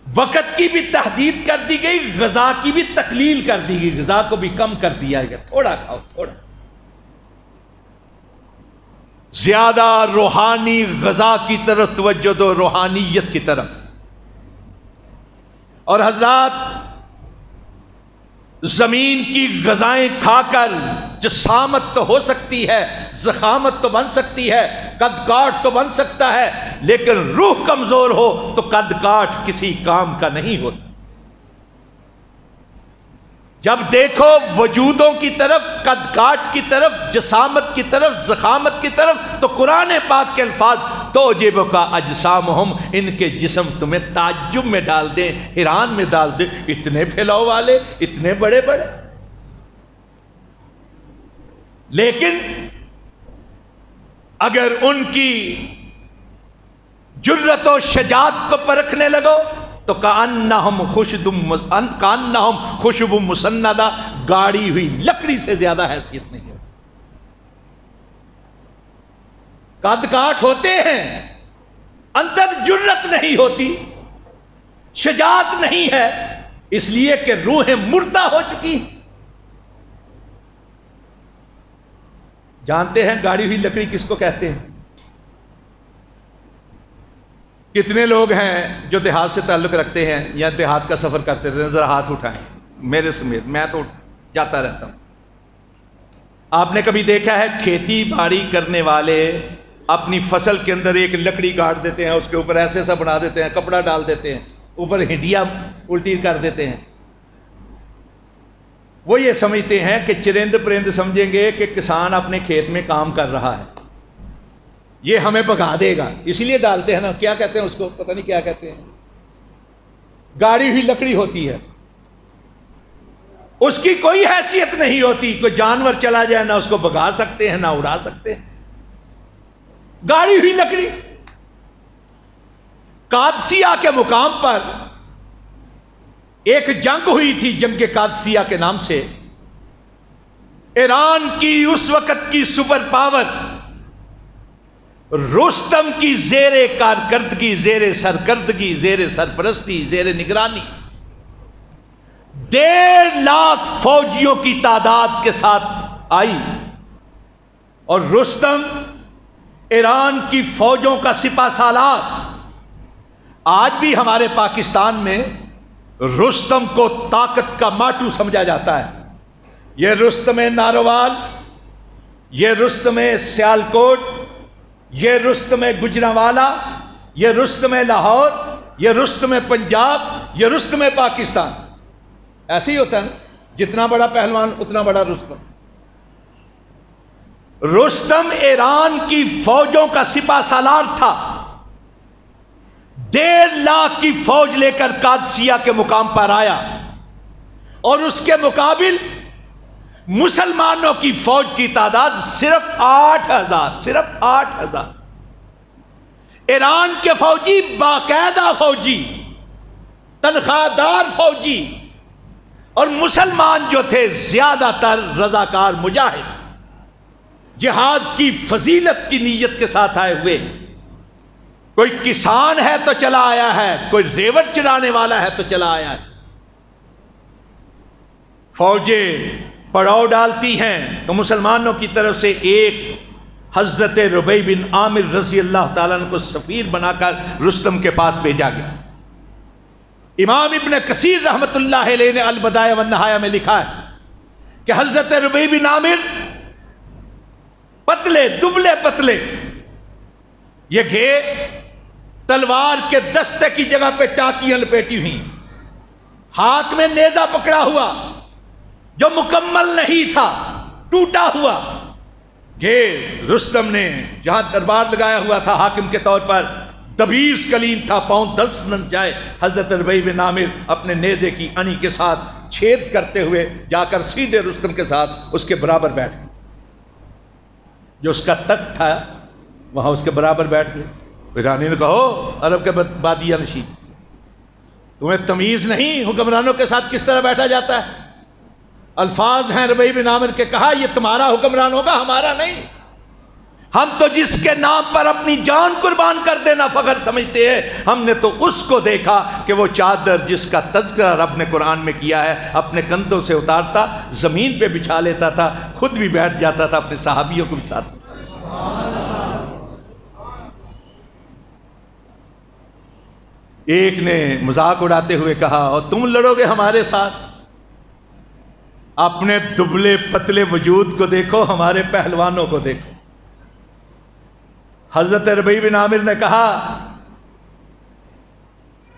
وقت کی بھی تحدید کر دی گئی، غذا کی بھی تقلیل کر دی گئی، غذا کو بھی کم کر دیا گیا، تھوڑا کھاؤ، تھوڑا۔ زیادہ روحانی غذا کی طرف توجہ دو، روحانیت کی طرف۔ اور حضرات، زمین کی غذائیں کھا کر جسامت تو ہو سکتی ہے، ضخامت تو بن سکتی ہے، قد کاٹ تو بن سکتا ہے، لیکن روح کمزور ہو تو قد کاٹ کسی کام کا نہیں ہوتا۔ جب دیکھو وجودوں کی طرف، قد کاٹ کی طرف، جسامت کی طرف، ضخامت کی طرف، تو قرآن پاک کے الفاظ توجبک اجسامہم، ان کے جسم تمہیں تعجب میں ڈال دیں، حیران میں ڈال دیں، اتنے پھیلاؤ والے، اتنے بڑے بڑے۔ لیکن اگر ان کی جرت و شجاعت کو پرکھنے لگو تو کأنہم خشب مسندہ، گاڑی ہوئی لکڑی سے زیادہ حیثیت نہیں ہے۔ قد کاٹ ہوتے ہیں، اندر جرت نہیں ہوتی، شجاعت نہیں ہے، اس لیے کہ روحیں مردہ ہو چکی۔ جانتے ہیں گاڑی ہوئی لکڑی کس کو کہتے ہیں؟ کتنے لوگ ہیں جو دیہات سے تعلق رکھتے ہیں یا دیہات کا سفر کرتے رہتے ہیں؟ ذرا ہاتھ اٹھائیں، میرے سمیت، میں تو جاتا رہتا ہوں۔ آپ نے کبھی دیکھا ہے کھیتی باڑی کرنے والے اپنی فصل کے اندر ایک لکڑی گاڑ دیتے ہیں، اس کے اوپر ایسے سا بنا دیتے ہیں، کپڑا ڈال دیتے ہیں، اوپر ہنڈیا الٹی کر دیتے ہیں؟ وہ یہ سمجھتے ہیں کہ چرند پرند سمجھیں گے کہ کسان اپنے کھیت میں کام کر رہا ہے، یہ ہمیں بھگا دے گا، اسی لیے ڈالتے ہیں نا، کیا کہتے ہیں اس کو، پتہ نہیں کیا کہتے ہیں، گاڑی ہوئی لکڑی ہوتی ہے، اس کی کوئی حیثیت نہیں ہوتی، کوئی جانور چلا جائے نہ اس کو بھگا سکتے ہیں نہ اڑا سکتے ہیں، گاڑی ہوئی لکڑی۔ قادسیہ کے مقام پر ایک جنگ ہوئی تھی، جنگ قادسیہ کے نام سے۔ ایران کی اس وقت کی سپر پاور رستم کی زیر کارکردگی، زیر سرکردگی، زیر سرپرستی، زیر نگرانی 1.5 لاکھ فوجیوں کی تعداد کے ساتھ آئی، اور رستم ایران کی فوجوں کا سپہ سالار۔ آج بھی ہمارے پاکستان میں رستم کو طاقت کا ماٹو سمجھا جاتا ہے۔ یہ رستم ناروال، یہ رستم سیالکوٹ، یہ رستم گجرانوالا، یہ رستم لاہور، یہ رستم پنجاب، یہ رستم پاکستان۔ ایسے ہی ہوتا ہے نا، جتنا بڑا پہلوان اتنا بڑا رستم۔ رستم ایران کی فوجوں کا سپہ سالار تھا، 1.5 لاکھ کی فوج لے کر قادسیہ کے مقام پر آیا، اور اس کے مقابل مسلمانوں کی فوج کی تعداد صرف 8,000۔ ایران کے فوجی باقاعدہ فوجی، تنخواہ دار فوجی، اور مسلمان جو تھے زیادہ تر رضاکار مجاہد، جہاد کی فضیلت کی نیت کے ساتھ آئے ہوئے۔ کوئی کسان ہے تو چلا آیا ہے، کوئی ریوڑ چرانے والا ہے تو چلا آیا ہے۔ فوجیں پڑاؤ ڈالتی ہیں تو مسلمانوں کی طرف سے ایک حضرت ربیع بن عامر رضی اللہ تعالیٰ عنہ کو سفیر بنا کر رستم کے پاس بھیجا گیا۔ امام ابن کثیر رحمت اللہ علیہ نے البدایہ والنہایہ میں لکھا ہے کہ حضرت ربیع بن عامر پتلے دبلے پتلے، یہ گھے تلوار کے دستے کی جگہ پہ ٹاکیاں لپیٹی ہوئی، ہاتھ میں نیزہ پکڑا ہوا جو مکمل نہیں تھا، ٹوٹا ہوا۔ یہ رستم نے جہاں دربار لگایا ہوا تھا حاکم کے طور پر، دبیس کلیم تھا، پاؤں دست نہ جائے، حضرت ربیع بن عامر اپنے نیزے کی انی کے ساتھ چھید کرتے ہوئے جا کر سیدھے رستم کے ساتھ اس کے برابر بیٹھ گئے۔ جو اس کا تخت تھا وہاں اس کے برابر بیٹھ گئے۔ ایرانی نے کہو عرب کے بادیہ نشین، تمہیں تمیز نہیں حکمرانوں کے ساتھ کس طرح بیٹھا جاتا ہے؟ الفاظ ہیں ربیع بن عامر کے، کہا یہ تمہارا حکمران ہوگا، ہمارا نہیں۔ ہم تو جس کے نام پر اپنی جان قربان کر دینا فخر سمجھتے ہیں، ہم نے تو اس کو دیکھا کہ وہ چادر جس کا تذکرہ رب نے قرآن میں کیا ہے اپنے کندھوں سے اتارتا، زمین پہ بچھا لیتا تھا، خود بھی بیٹھ جاتا تھا، اپنے صحابیوں کو بھی ساتھ۔ ایک نے مذاق اڑاتے ہوئے کہا، اور تم لڑو گے ہمارے ساتھ؟ اپنے دبلے پتلے وجود کو دیکھو، ہمارے پہلوانوں کو دیکھو۔ حضرت ربیع بن عامر نے کہا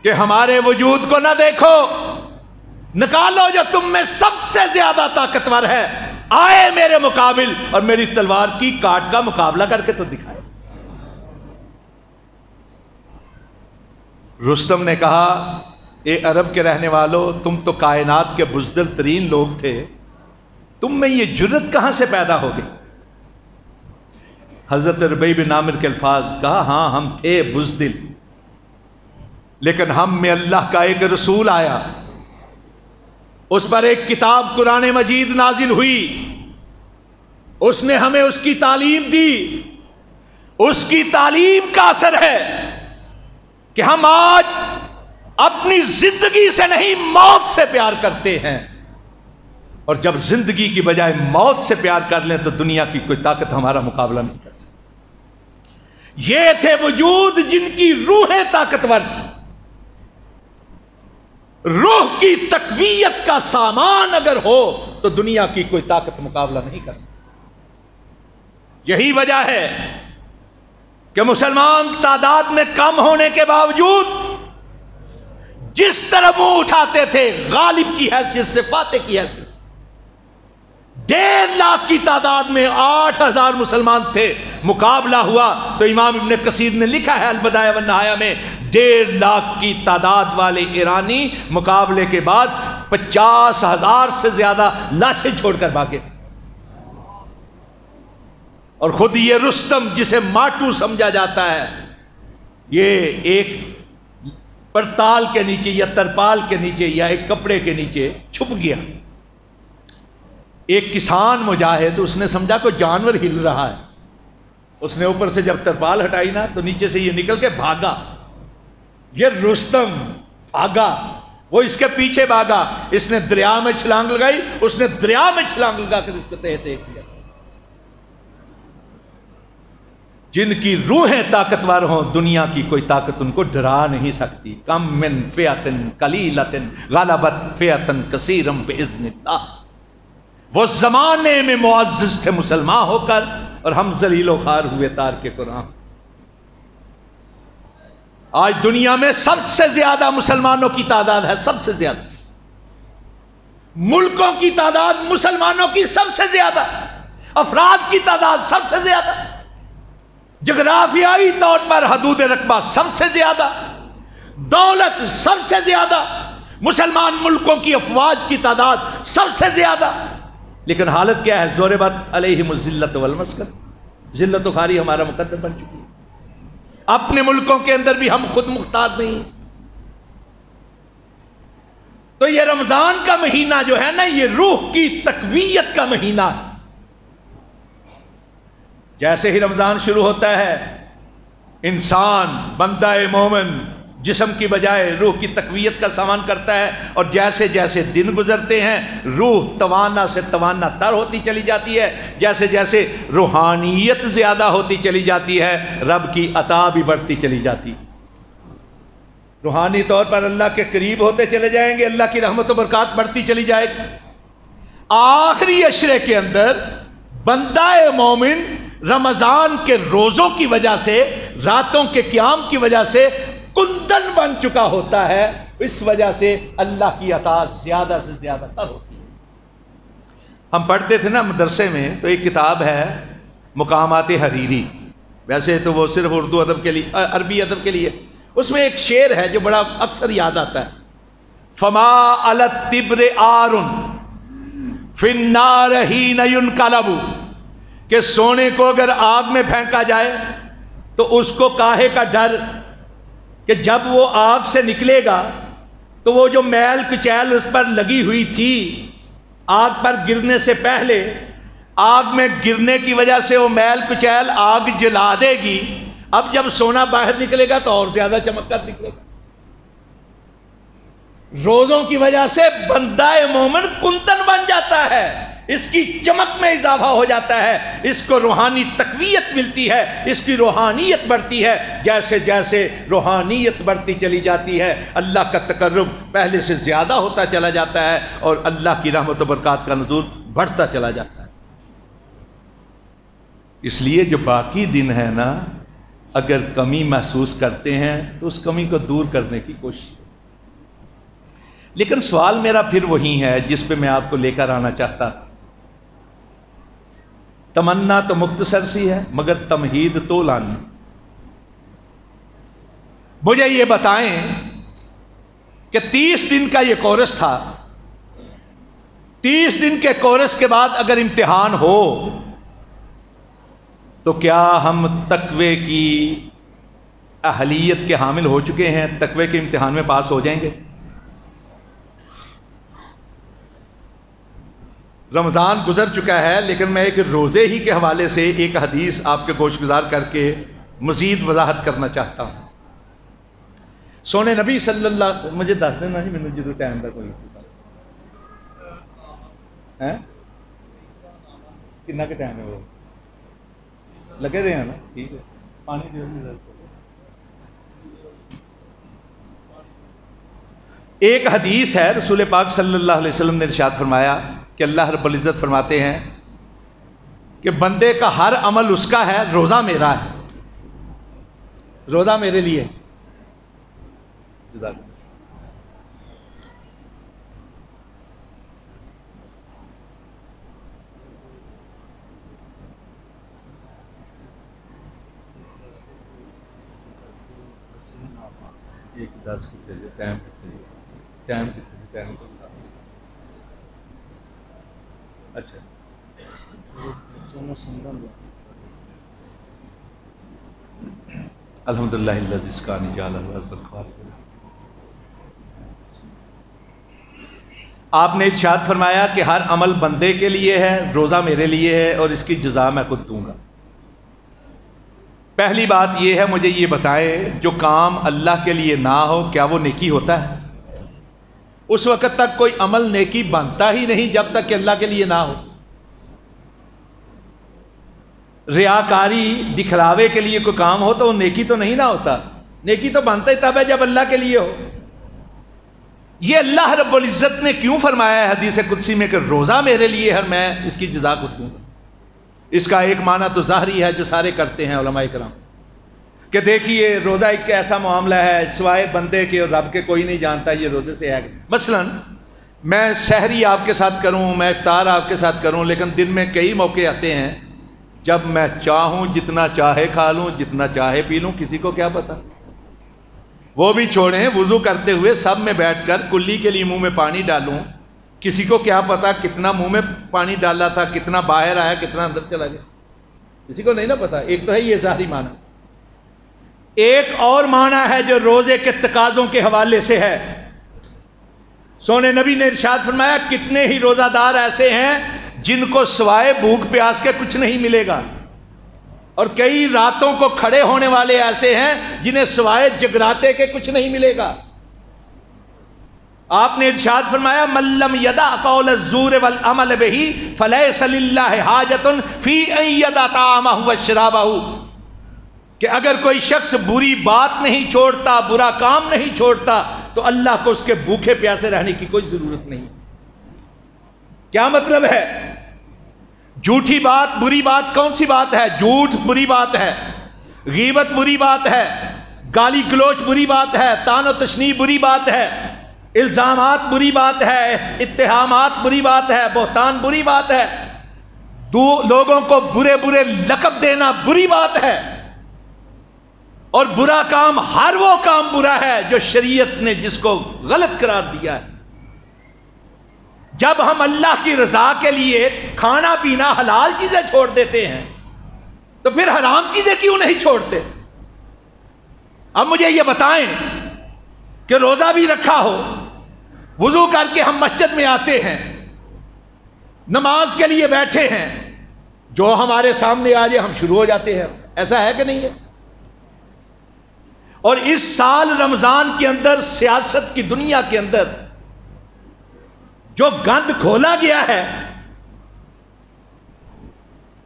کہ ہمارے وجود کو نہ دیکھو، نکالو جو تم میں سب سے زیادہ طاقتور ہے، آئے میرے مقابل اور میری تلوار کی کاٹ کا مقابلہ کر کے تو دکھائے۔ رستم نے کہا، اے عرب کے رہنے والوں، تم تو کائنات کے بزدل ترین لوگ تھے، تم میں یہ جرت کہاں سے پیدا ہو گئی؟ حضرت ربیع بن عامر کے الفاظ، کہا ہاں ہم تھے بزدل، لیکن ہم میں اللہ کا ایک رسول آیا، اس پر ایک کتاب قرآن مجید نازل ہوئی، اس نے ہمیں اس کی تعلیم دی، اس کی تعلیم کا اثر ہے کہ ہم آج اپنی زندگی سے نہیں موت سے پیار کرتے ہیں، اور جب زندگی کی بجائے موت سے پیار کر لیں تو دنیا کی کوئی طاقت ہمارا مقابلہ نہیں کر سکتی۔ یہ تھے وجود جن کی روحیں طاقتور تھی، روح کی تقویت کا سامان اگر ہو تو دنیا کی کوئی طاقت مقابلہ نہیں کر سکتی۔ یہی وجہ ہے کہ مسلمان تعداد میں کم ہونے کے باوجود جس طرح منہ اٹھاتے تھے غالب کی حیثیت سے، فاتح کی حیثیت، 1.5 لاکھ کی تعداد میں 8,000 مسلمان تھے، مقابلہ ہوا تو امام ابن کثیر نے لکھا ہے البدایہ والنہایہ میں 1.5 لاکھ کی تعداد والے ایرانی مقابلے کے بعد 50,000 سے زیادہ لاشیں چھوڑ کر بھاگے تھے، اور خود یہ رستم جسے ماٹو سمجھا جاتا ہے، یہ ایک پرتال کے نیچے یا ترپال کے نیچے یا ایک کپڑے کے نیچے چھپ گیا۔ ایک کسان مجاہد، اس نے سمجھا کوئی جانور ہل رہا ہے، اس نے اوپر سے جب ترپال ہٹائی نا تو نیچے سے یہ نکل کے بھاگا، یہ رستم بھاگا، وہ اس کے پیچھے بھاگا، اس نے دریا میں چھلانگ لگائی، اس نے دریا میں چھلانگ لگا کر اس کو تہ تہ کیا۔ جن کی روحیں طاقتور ہوں دنیا کی کوئی طاقت ان کو ڈرا نہیں سکتی۔ کم من فئۃ قلیلۃ غلبت فئۃ کثیرا باذن اللہ۔ وہ زمانے میں معزز تھے مسلمان ہو کر، اور ہم ذلیل و خوار ہوئے تارک قرآن۔ آج دنیا میں سب سے زیادہ مسلمانوں کی تعداد ہے، سب سے زیادہ ملکوں کی تعداد مسلمانوں کی سب سے زیادہ، افراد کی تعداد سب سے زیادہ، جغرافیائی طور پر حدود رقبہ سب سے زیادہ، دولت سب سے زیادہ، مسلمان ملکوں کی افواج کی تعداد سب سے زیادہ، لیکن حالت کیا ہے؟ ضربت علیہم الذلۃ والمسکنۃ، ذلت و خواری ہمارا مقدر بن چکی ہے۔ اپنے ملکوں کے اندر بھی ہم خود مختار نہیں۔ تو یہ رمضان کا مہینہ جو ہے نا، یہ روح کی تقویت کا مہینہ ہے۔ جیسے ہی رمضان شروع ہوتا ہے، انسان بندہ مومن جسم کی بجائے روح کی تقویت کا سامان کرتا ہے، اور جیسے جیسے دن گزرتے ہیں روح توانا سے توانا تر ہوتی چلی جاتی ہے، جیسے جیسے روحانیت زیادہ ہوتی چلی جاتی ہے، رب کی عطا بھی بڑھتی چلی جاتی ہے، روحانی طور پر اللہ کے قریب ہوتے چلے جائیں گے، اللہ کی رحمت و برکات بڑھتی چلی جائے گی۔ آخری عشرے کے اندر بندہ مومن رمضان کے روزوں کی وجہ سے، راتوں کے قیام کی وجہ سے کندن بن چکا ہوتا ہے، اس وجہ سے اللہ کی عطا زیادہ سے زیادہ تر ہوتی ہے۔ ہم پڑھتے تھے نا مدرسے میں، تو ایک کتاب ہے مقامات حریری، ویسے تو وہ صرف اردو ادب کے لیے، عربی ادب کے لیے، اس میں ایک شعر ہے جو بڑا اکثر یاد آتا ہے، فما علی التبر عار فی النار حین ینقلب، کہ سونے کو اگر آگ میں پھینکا جائے تو اس کو کاہے کا ڈر کہ جب وہ آگ سے نکلے گا تو وہ جو میل کچیل اس پر لگی ہوئی تھی آگ پر گرنے سے پہلے، آگ میں گرنے کی وجہ سے وہ میل کچیل آگ جلا دے گی، اب جب سونا باہر نکلے گا تو اور زیادہ چمک کر نکلے گا۔ روزوں کی وجہ سے بندہ مومن کندن بن جاتا ہے، اس کی چمک میں اضافہ ہو جاتا ہے، اس کو روحانی تقویت ملتی ہے، اس کی روحانیت بڑھتی ہے۔ جیسے جیسے روحانیت بڑھتی چلی جاتی ہے، اللہ کا تقرب پہلے سے زیادہ ہوتا چلا جاتا ہے، اور اللہ کی رحمت و برکات کا نزول بڑھتا چلا جاتا ہے۔ اس لیے جو باقی دن ہے نا، اگر کمی محسوس کرتے ہیں تو اس کمی کو دور کرنے کی کوشش کریں۔ لیکن سوال میرا پھر وہی ہے جس پہ میں آپ کو لے کر آنا چاہتا تھا۔ تمنا تو مختصر سی ہے، مگر تمہید تو لانی۔ مجھے یہ بتائیں کہ 30 دن کا یہ کورس تھا، 30 دن کے کورس کے بعد اگر امتحان ہو تو کیا ہم تقوی کی اہلیت کے حامل ہو چکے ہیں؟ تقوی کے امتحان میں پاس ہو جائیں گے؟ رمضان گزر چکا ہے، لیکن میں ایک روزے ہی کے حوالے سے ایک حدیث آپ کے گوش گزار کر کے مزید وضاحت کرنا چاہتا ہوں۔ سونے نبی صلی اللہ، مجھے دس دینا جی، میں جدو ٹائم دا کوئی کتنا کے ٹائم ہے، وہ لگے رہے ہیں نا؟ ٹھیک ہے، پانی دے۔ ایک حدیث ہے، رسول پاک صلی اللہ علیہ وسلم نے ارشاد فرمایا کہ اللہ رب العزت فرماتے ہیں کہ بندے کا ہر عمل اس کا ہے، روزہ میرا ہے، روزہ میرے لیے۔ جزاک اللہ۔ ایک 10 کی ٹائم اچھا الحمدللہ الذی اسقانی جعلہ حسب الخواتم۔ آپ نے ارشاد فرمایا کہ ہر عمل بندے کے لیے ہے، روزہ میرے لیے ہے، اور اس کی جزا میں خود دوں گا۔ پہلی بات یہ ہے، مجھے یہ بتائیں جو کام اللہ کے لیے نہ ہو کیا وہ نیکی ہوتا ہے؟ اس وقت تک کوئی عمل نیکی بنتا ہی نہیں جب تک کہ اللہ کے لیے نہ ہو۔ ریاکاری، دکھلاوے کے لیے کوئی کام ہو تو وہ نیکی تو نہیں نہ ہوتا، نیکی تو بنتا ہی تب ہے جب اللہ کے لیے ہو۔ یہ اللہ رب العزت نے کیوں فرمایا ہے حدیث قدسی میں کہ روزہ میرے لیے ہے، میں اس کی جزا کو دوں گا؟ اس کا ایک معنی تو ظاہری ہے جو سارے کرتے ہیں علماء کرام، کہ دیکھیے روزہ ایک ایسا معاملہ ہے سوائے بندے کے اور رب کے کوئی نہیں جانتا یہ روزے سے ہے۔ مثلا میں سحری آپ کے ساتھ کروں، میں افطار آپ کے ساتھ کروں، لیکن دن میں کئی موقع آتے ہیں جب میں چاہوں جتنا چاہے کھا لوں، جتنا چاہے پی لوں، کسی کو کیا پتا۔ وہ بھی چھوڑیں، وضو کرتے ہوئے سب میں بیٹھ کر کلی کے لیے منہ میں پانی ڈالوں، کسی کو کیا پتا کتنا منہ میں پانی ڈالا تھا، کتنا باہر آیا، کتنا اندر چلا گیا، کسی کو نہیں نا پتا۔ ایک تو ہے یہ ظاہری معنی، ایک اور معنی ہے جو روزے کے تقاضوں کے حوالے سے ہے۔ سونے نبی نے ارشاد فرمایا کتنے ہی روزہ دار ایسے ہیں جن کو سوائے بھوک پیاس کے کچھ نہیں ملے گا، اور کئی راتوں کو کھڑے ہونے والے ایسے ہیں جنہیں سوائے جگراتے کے کچھ نہیں ملے گا۔ آپ نے ارشاد فرمایا من لم یدع قول الزور والعمل بہ فلیس للہ حاجۃ فی ان یدع طعامہ وشرابہ، کہ اگر کوئی شخص بری بات نہیں چھوڑتا، برا کام نہیں چھوڑتا، تو اللہ کو اس کے بھوکے پیاسے رہنے کی کوئی ضرورت نہیں۔ کیا مطلب ہے؟ جھوٹی بات، بری بات کون سی بات ہے؟ جھوٹ بری بات ہے، غیبت بری بات ہے، گالی گلوچ بری بات ہے، طعن و تشنیع بری بات ہے، الزامات بری بات ہے، اتہامات بری بات ہے، بہتان بری بات ہے، لوگوں کو برے برے لقب دینا بری بات ہے، اور برا کام ہر وہ کام برا ہے جو شریعت نے جس کو غلط قرار دیا ہے۔ جب ہم اللہ کی رضا کے لیے کھانا پینا حلال چیزیں چھوڑ دیتے ہیں تو پھر حرام چیزیں کیوں نہیں چھوڑتے؟ اب مجھے یہ بتائیں کہ روزہ بھی رکھا ہو، وضو کر کے ہم مسجد میں آتے ہیں، نماز کے لیے بیٹھے ہیں، جو ہمارے سامنے آ جائے ہم شروع ہو جاتے ہیں، ایسا ہے کہ نہیں ہے؟ اور اس سال رمضان کے اندر سیاست کی دنیا کے اندر جو گند کھولا گیا ہے،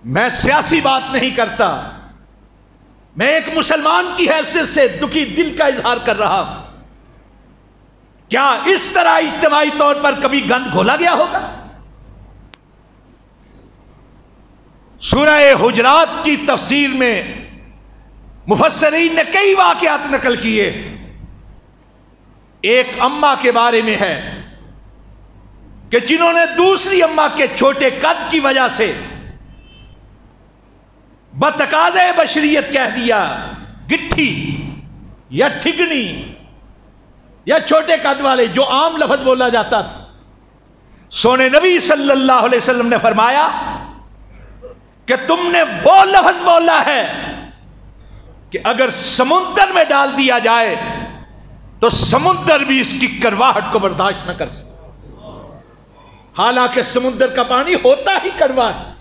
میں سیاسی بات نہیں کرتا، میں ایک مسلمان کی حیثیت سے دکھی دل کا اظہار کر رہا ہوں۔ کیا اس طرح اجتماعی طور پر کبھی گند کھولا گیا ہوگا؟ سورہ حجرات کی تفسیر میں مفسرین نے کئی واقعات نقل کیے۔ ایک اماں کے بارے میں ہے کہ جنہوں نے دوسری اماں کے چھوٹے قد کی وجہ سے بتقاضے بشریت کہہ دیا، گٹھی یا ٹھگنی یا چھوٹے قد والے، جو عام لفظ بولا جاتا تھا۔ سونے نبی صلی اللہ علیہ وسلم نے فرمایا کہ تم نے وہ لفظ بولا ہے کہ اگر سمندر میں ڈال دیا جائے تو سمندر بھی اس کی کرواہٹ کو برداشت نہ کر سکے، حالانکہ سمندر کا پانی ہوتا ہی کڑوا ہے۔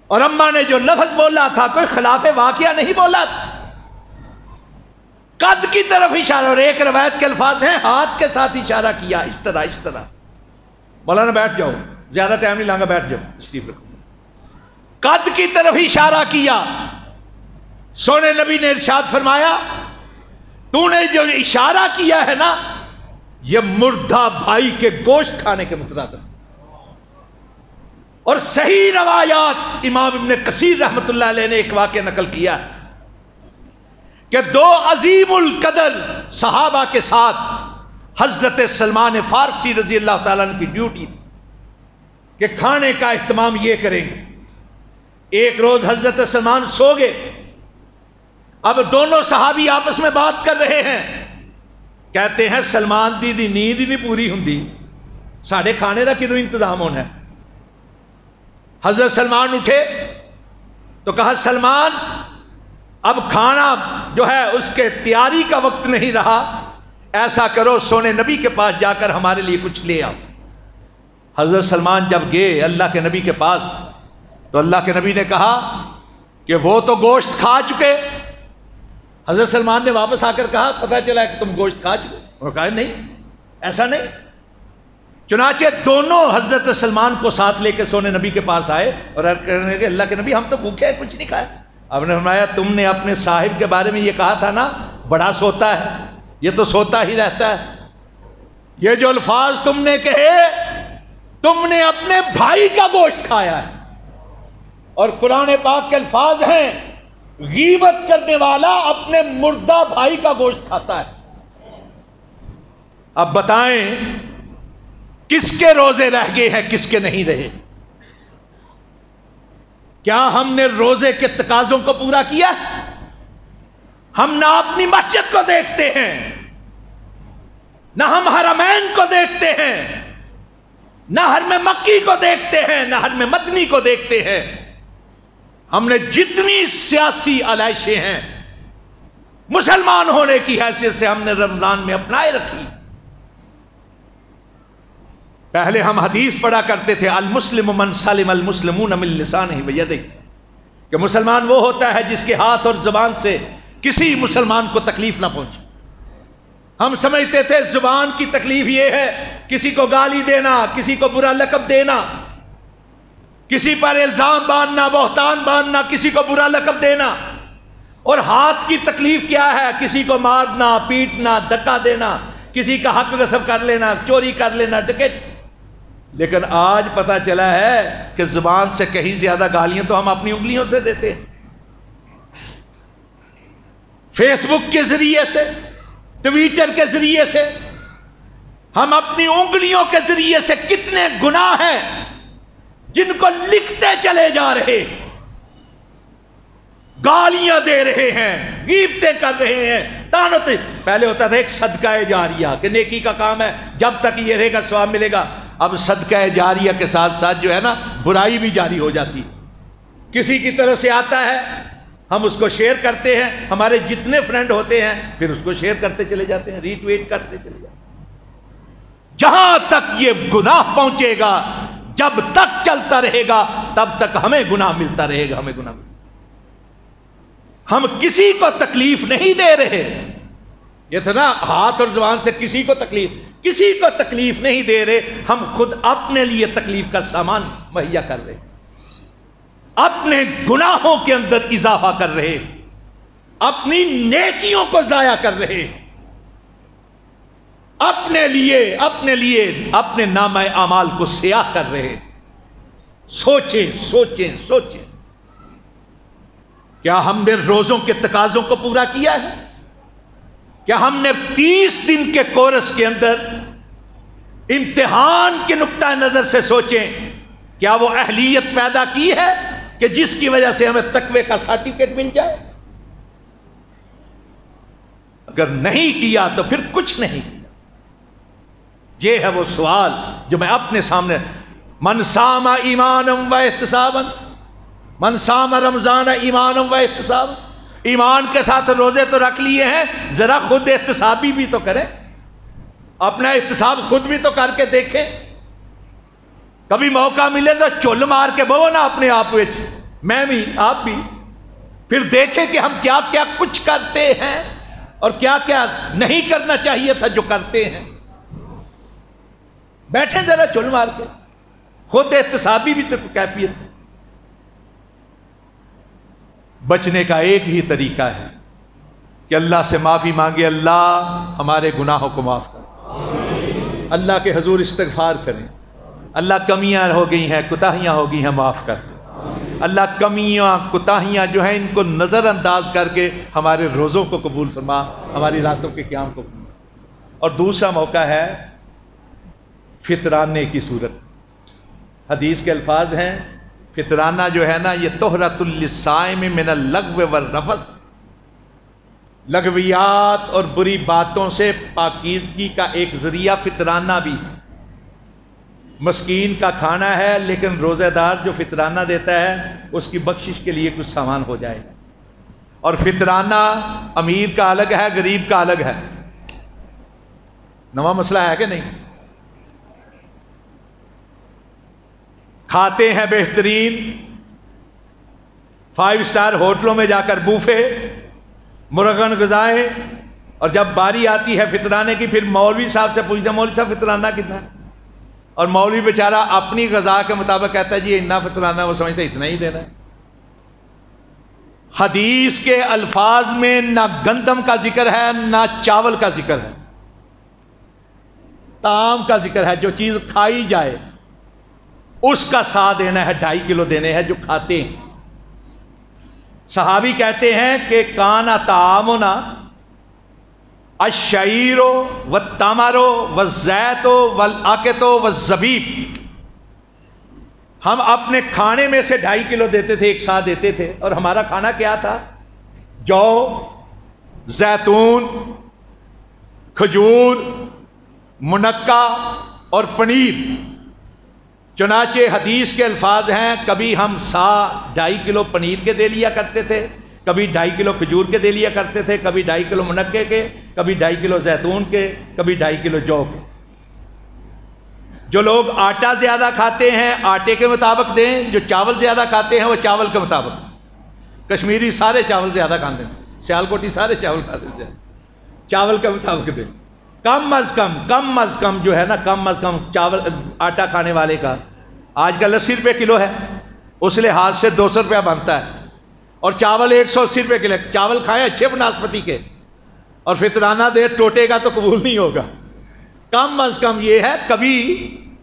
اور اماں نے جو لفظ بولا تھا کوئی خلاف واقعہ نہیں بولا تھا، قد کی طرف اشارہ، اور ایک روایت کے الفاظ ہیں ہاتھ کے ساتھ اشارہ کیا، اس طرح اس طرح۔ مولانا بیٹھ جاؤ، زیادہ ٹائم نہیں لانگا، بیٹھ جاؤ، تشریف رکھو۔ قد کی طرف اشارہ کیا۔ سونے نبی نے ارشاد فرمایا تو نے جو اشارہ کیا ہے نا، یہ مردہ بھائی کے گوشت کھانے کے مترادف۔ اور صحیح روایات امام ابن کثیر رحمۃ اللہ علیہ نے ایک واقعہ نقل کیا کہ دو عظیم القدر صحابہ کے ساتھ حضرت سلمان فارسی رضی اللہ تعالیٰ عنہ کی ڈیوٹی تھی کہ کھانے کا اہتمام یہ کریں گے۔ ایک روز حضرت سلمان سو گئے، اب دونوں صحابی آپس میں بات کر رہے ہیں، کہتے ہیں سلمان دی نیند ہی نہیں پوری ہوندی، ساڑھے کھانے کا کدوں انتظام ہونا ہے۔ حضرت سلمان اٹھے تو کہا سلمان اب کھانا جو ہے اس کے تیاری کا وقت نہیں رہا، ایسا کرو سونے نبی کے پاس جا کر ہمارے لیے کچھ لے آؤ۔ حضرت سلمان جب گئے اللہ کے نبی کے پاس تو اللہ کے نبی نے کہا کہ وہ تو گوشت کھا چکے۔ حضرت سلمان نے واپس آ کر کہا پتہ چلا کہ تم گوشت کھا چکے؟ انہوں نے کہا نہیں، ایسا نہیں۔ چنانچہ دونوں حضرت سلمان کو ساتھ لے کے سونے نبی کے پاس آئے اور کہنے لگے اللہ کے نبی ہم تو بھوکے ہیں، کچھ نہیں کھایا۔ آپ نے فرمایا تم نے اپنے صاحب کے بارے میں یہ کہا تھا نا بڑا سوتا ہے، یہ تو سوتا ہی رہتا ہے۔ یہ جو الفاظ تم نے کہے تم نے اپنے بھائی کا گوشت کھایا ہے، اور قرآن پاک کے الفاظ ہیں غیبت کرنے والا اپنے مردہ بھائی کا گوشت کھاتا ہے۔ اب بتائیں کس کے روزے رہ گئے ہیں، کس کے نہیں رہے؟ کیا ہم نے روزے کے تقاضوں کو پورا کیا؟ ہم نہ اپنی مسجد کو دیکھتے ہیں، نہ ہم حرمین کو دیکھتے ہیں، نہ حرم مکی کو دیکھتے ہیں، نہ حرم مدنی کو دیکھتے ہیں۔ ہم نے جتنی سیاسی علائشیں ہیں مسلمان ہونے کی حیثیت سے ہم نے رمضان میں اپنائے رکھی۔ پہلے ہم حدیث پڑھا کرتے تھے المسلم من سلم المسلمون من لسانہ ویدہ، کہ مسلمان وہ ہوتا ہے جس کے ہاتھ اور زبان سے کسی مسلمان کو تکلیف نہ پہنچے۔ ہم سمجھتے تھے زبان کی تکلیف یہ ہے کسی کو گالی دینا، کسی کو برا لقب دینا، کسی پر الزام باندھنا، بہتان باندھنا، کسی کو برا لقب دینا۔ اور ہاتھ کی تکلیف کیا ہے؟ کسی کو مارنا، پیٹنا، دھکا دینا، کسی کا حق غصب کر لینا، چوری کر لینا، ڈکیٹ۔ لیکن آج پتہ چلا ہے کہ زبان سے کہیں زیادہ گالیاں تو ہم اپنی انگلیوں سے دیتے ہیں۔ فیس بک کے ذریعے سے، ٹویٹر کے ذریعے سے، ہم اپنی انگلیوں کے ذریعے سے کتنے گناہ ہیں جن کو لکھتے چلے جا رہے، گالیاں دے رہے ہیں، غیبتیں کر رہے ہیں، تانت۔ پہلے ہوتا تھا ایک صدقہ جاریہ کہ نیکی کا کام ہے، جب تک یہ رہے گا ثواب ملے گا۔ اب صدقہ جاریہ کے ساتھ ساتھ جو ہے نا برائی بھی جاری ہو جاتی ہے۔ کسی کی طرف سے آتا ہے، ہم اس کو شیئر کرتے ہیں، ہمارے جتنے فرینڈ ہوتے ہیں پھر اس کو شیئر کرتے چلے جاتے ہیں، ری ٹویٹ کرتے چلے جاتے ہیں۔ جہاں تک یہ گناہ پہنچے گا، جب تک چلتا رہے گا تب تک ہمیں گناہ ملتا رہے گا، ہمیں گناہ ملتا۔ ہم کسی کو تکلیف نہیں دے رہے، یہ تھا نا ہاتھ اور زبان سے کسی کو تکلیف نہیں دے رہے، ہم خود اپنے لیے تکلیف کا سامان مہیا کر رہے، اپنے گناہوں کے اندر اضافہ کر رہے، اپنی نیکیوں کو ضائع کر رہے، اپنے لیے اپنے نامہ اعمال کو سیاہ کر رہے۔ سوچیں کیا ہم نے روزوں کے تقاضوں کو پورا کیا ہے؟ کیا ہم نے 30 دن کے کورس کے اندر امتحان کے نقطہ نظر سے سوچیں، کیا وہ اہلیت پیدا کی ہے کہ جس کی وجہ سے ہمیں تقوی کا سرٹیفکیٹ مل جائے؟ اگر نہیں کیا تو پھر کچھ نہیں کیا۔ یہ ہے وہ سوال جو میں اپنے سامنے، من صام ایمانا و احتسابا، من صام رمضان ایمانا و احتسابا، ایمان کے ساتھ روزے تو رکھ لیے ہیں، ذرا خود احتسابی بھی تو کریں، اپنا احتساب خود بھی تو کر کے دیکھیں۔ کبھی موقع ملے تو چل مار کے بہو نا اپنے آپ وچ، میں بھی آپ بھی، پھر دیکھیں کہ ہم کیا کیا کچھ کرتے ہیں اور کیا کیا نہیں کرنا چاہیے تھا جو کرتے ہیں۔ بیٹھیں ذرا چل مار کے، خود احتسابی بھی تو کیفیت ہے۔ بچنے کا ایک ہی طریقہ ہے کہ اللہ سے معافی مانگے، اللہ ہمارے گناہوں کو معاف کر، اللہ کے حضور استغفار کریں، اللہ کمیاں ہو گئی ہیں، کوتاہیاں ہو گئی ہیں، معاف کر دیں، اللہ کمیاں کوتاہیاں جو ہیں ان کو نظر انداز کر کے ہمارے روزوں کو قبول فرما، ہماری راتوں کے قیام کو قبول۔ اور دوسرا موقع ہے فطرانے کی صورت۔ حدیث کے الفاظ ہیں، فطرانہ جو ہے نا یہ طہرۃ للصائم من اللغو والرفث، لغویات اور بری باتوں سے پاکیزگی کا ایک ذریعہ فطرانہ بھی ہے۔ مسکین کا کھانا ہے لیکن روزہ دار جو فطرانہ دیتا ہے اس کی بخشش کے لیے کچھ سامان ہو جائے گا۔ اور فطرانہ امیر کا الگ ہے، غریب کا الگ ہے، نواں مسئلہ ہے کہ نہیں؟ کھاتے ہیں بہترین 5 اسٹار ہوٹلوں میں جا کر بوفے، مرغن غذائیں، اور جب باری آتی ہے فطرانے کی پھر مولوی صاحب سے پوچھتے ہیں مولوی صاحب فطرانہ کتنا ہے؟ اور مولوی بیچارہ اپنی غذا کے مطابق کہتا ہے جی اتنا فطرانہ، وہ سمجھتا ہے اتنا ہی دینا ہے۔ حدیث کے الفاظ میں نہ گندم کا ذکر ہے نہ چاول کا ذکر ہے، طعام کا ذکر ہے، جو چیز کھائی جائے اس کا سا دینا ہے، 2.5 کلو دینے ہیں جو کھاتے ہیں۔ صحابی کہتے ہیں کہ کانا طعامنا الشعیر والتمر والزیت والعقط والزبیب، ہم اپنے کھانے میں سے 2.5 کلو دیتے تھے، ایک ساتھ دیتے تھے، اور ہمارا کھانا کیا تھا؟ جو، زیتون، کھجور، منقع اور پنیر۔ چنانچہ حدیث کے الفاظ ہیں، کبھی ہم 2.5 کلو پنیر کے دے لیا کرتے تھے، کبھی 2.5 کلو کھجور کے دے لیا کرتے تھے، کبھی 2.5 کلو منقع کے، کبھی 2.5 کلو زیتون کے، کبھی 2.5 کلو جو کے۔ جو لوگ آٹا زیادہ کھاتے ہیں آٹے کے مطابق دیں، جو چاول زیادہ کھاتے ہیں وہ چاول کے مطابق۔ کشمیری سارے چاول زیادہ کھاتے ہیں، سیالکوٹی سارے چاول کھاتے ہیں، چاول کے مطابق دیں۔ کم از کم جو ہے نا، کم از کم چاول آٹا کھانے والے کا آج کل 80 روپے کلو ہے، اس لحاظ سے 200 روپیہ بنتا ہے، اور چاول 180 روپے کلو۔ چاول کھائیں اچھے بناسپتی کے، اور فطرانہ دے ٹوٹے گا تو قبول نہیں ہوگا۔ کم از کم یہ ہے، کبھی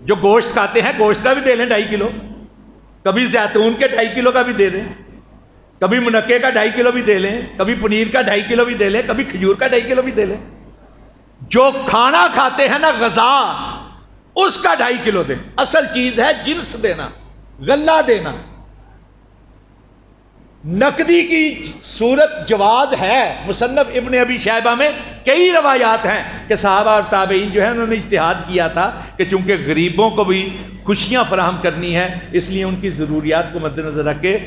جو گوشت کھاتے ہیں گوشت کا بھی دے لیں 2.5 کلو، کبھی زیتون کے 2.5 کلو کا بھی دے دیں، کبھی منقع کا 2.5 کلو بھی دے لیں، کبھی پنیر کا 2.5 کلو بھی دے لیں، کبھی کھجور کا 2.5 کلو بھی دے لیں۔ جو کھانا کھاتے ہیں نا غذا، اس کا 2.5 کلو دیں۔ اصل چیز ہے جنس دینا، غلہ دینا۔ نقدی کی صورت جواز ہے، مصنف ابن ابی شیبہ میں کئی روایات ہیں کہ صحابہ اور تابعین جو ہیں انہوں نے اجتہاد کیا تھا کہ چونکہ غریبوں کو بھی خوشیاں فراہم کرنی ہے، اس لیے ان کی ضروریات کو مد نظر رکھ کے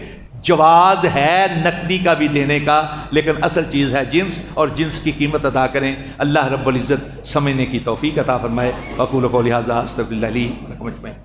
جواز ہے نقدی کا بھی دینے کا، لیکن اصل چیز ہے جنس، اور جنس کی قیمت ادا کریں۔ اللہ رب العزت سمجھنے کی توفیق عطا فرمائے۔ اقول قولی ھذا استغفر اللہ لی ولکم اجمعین۔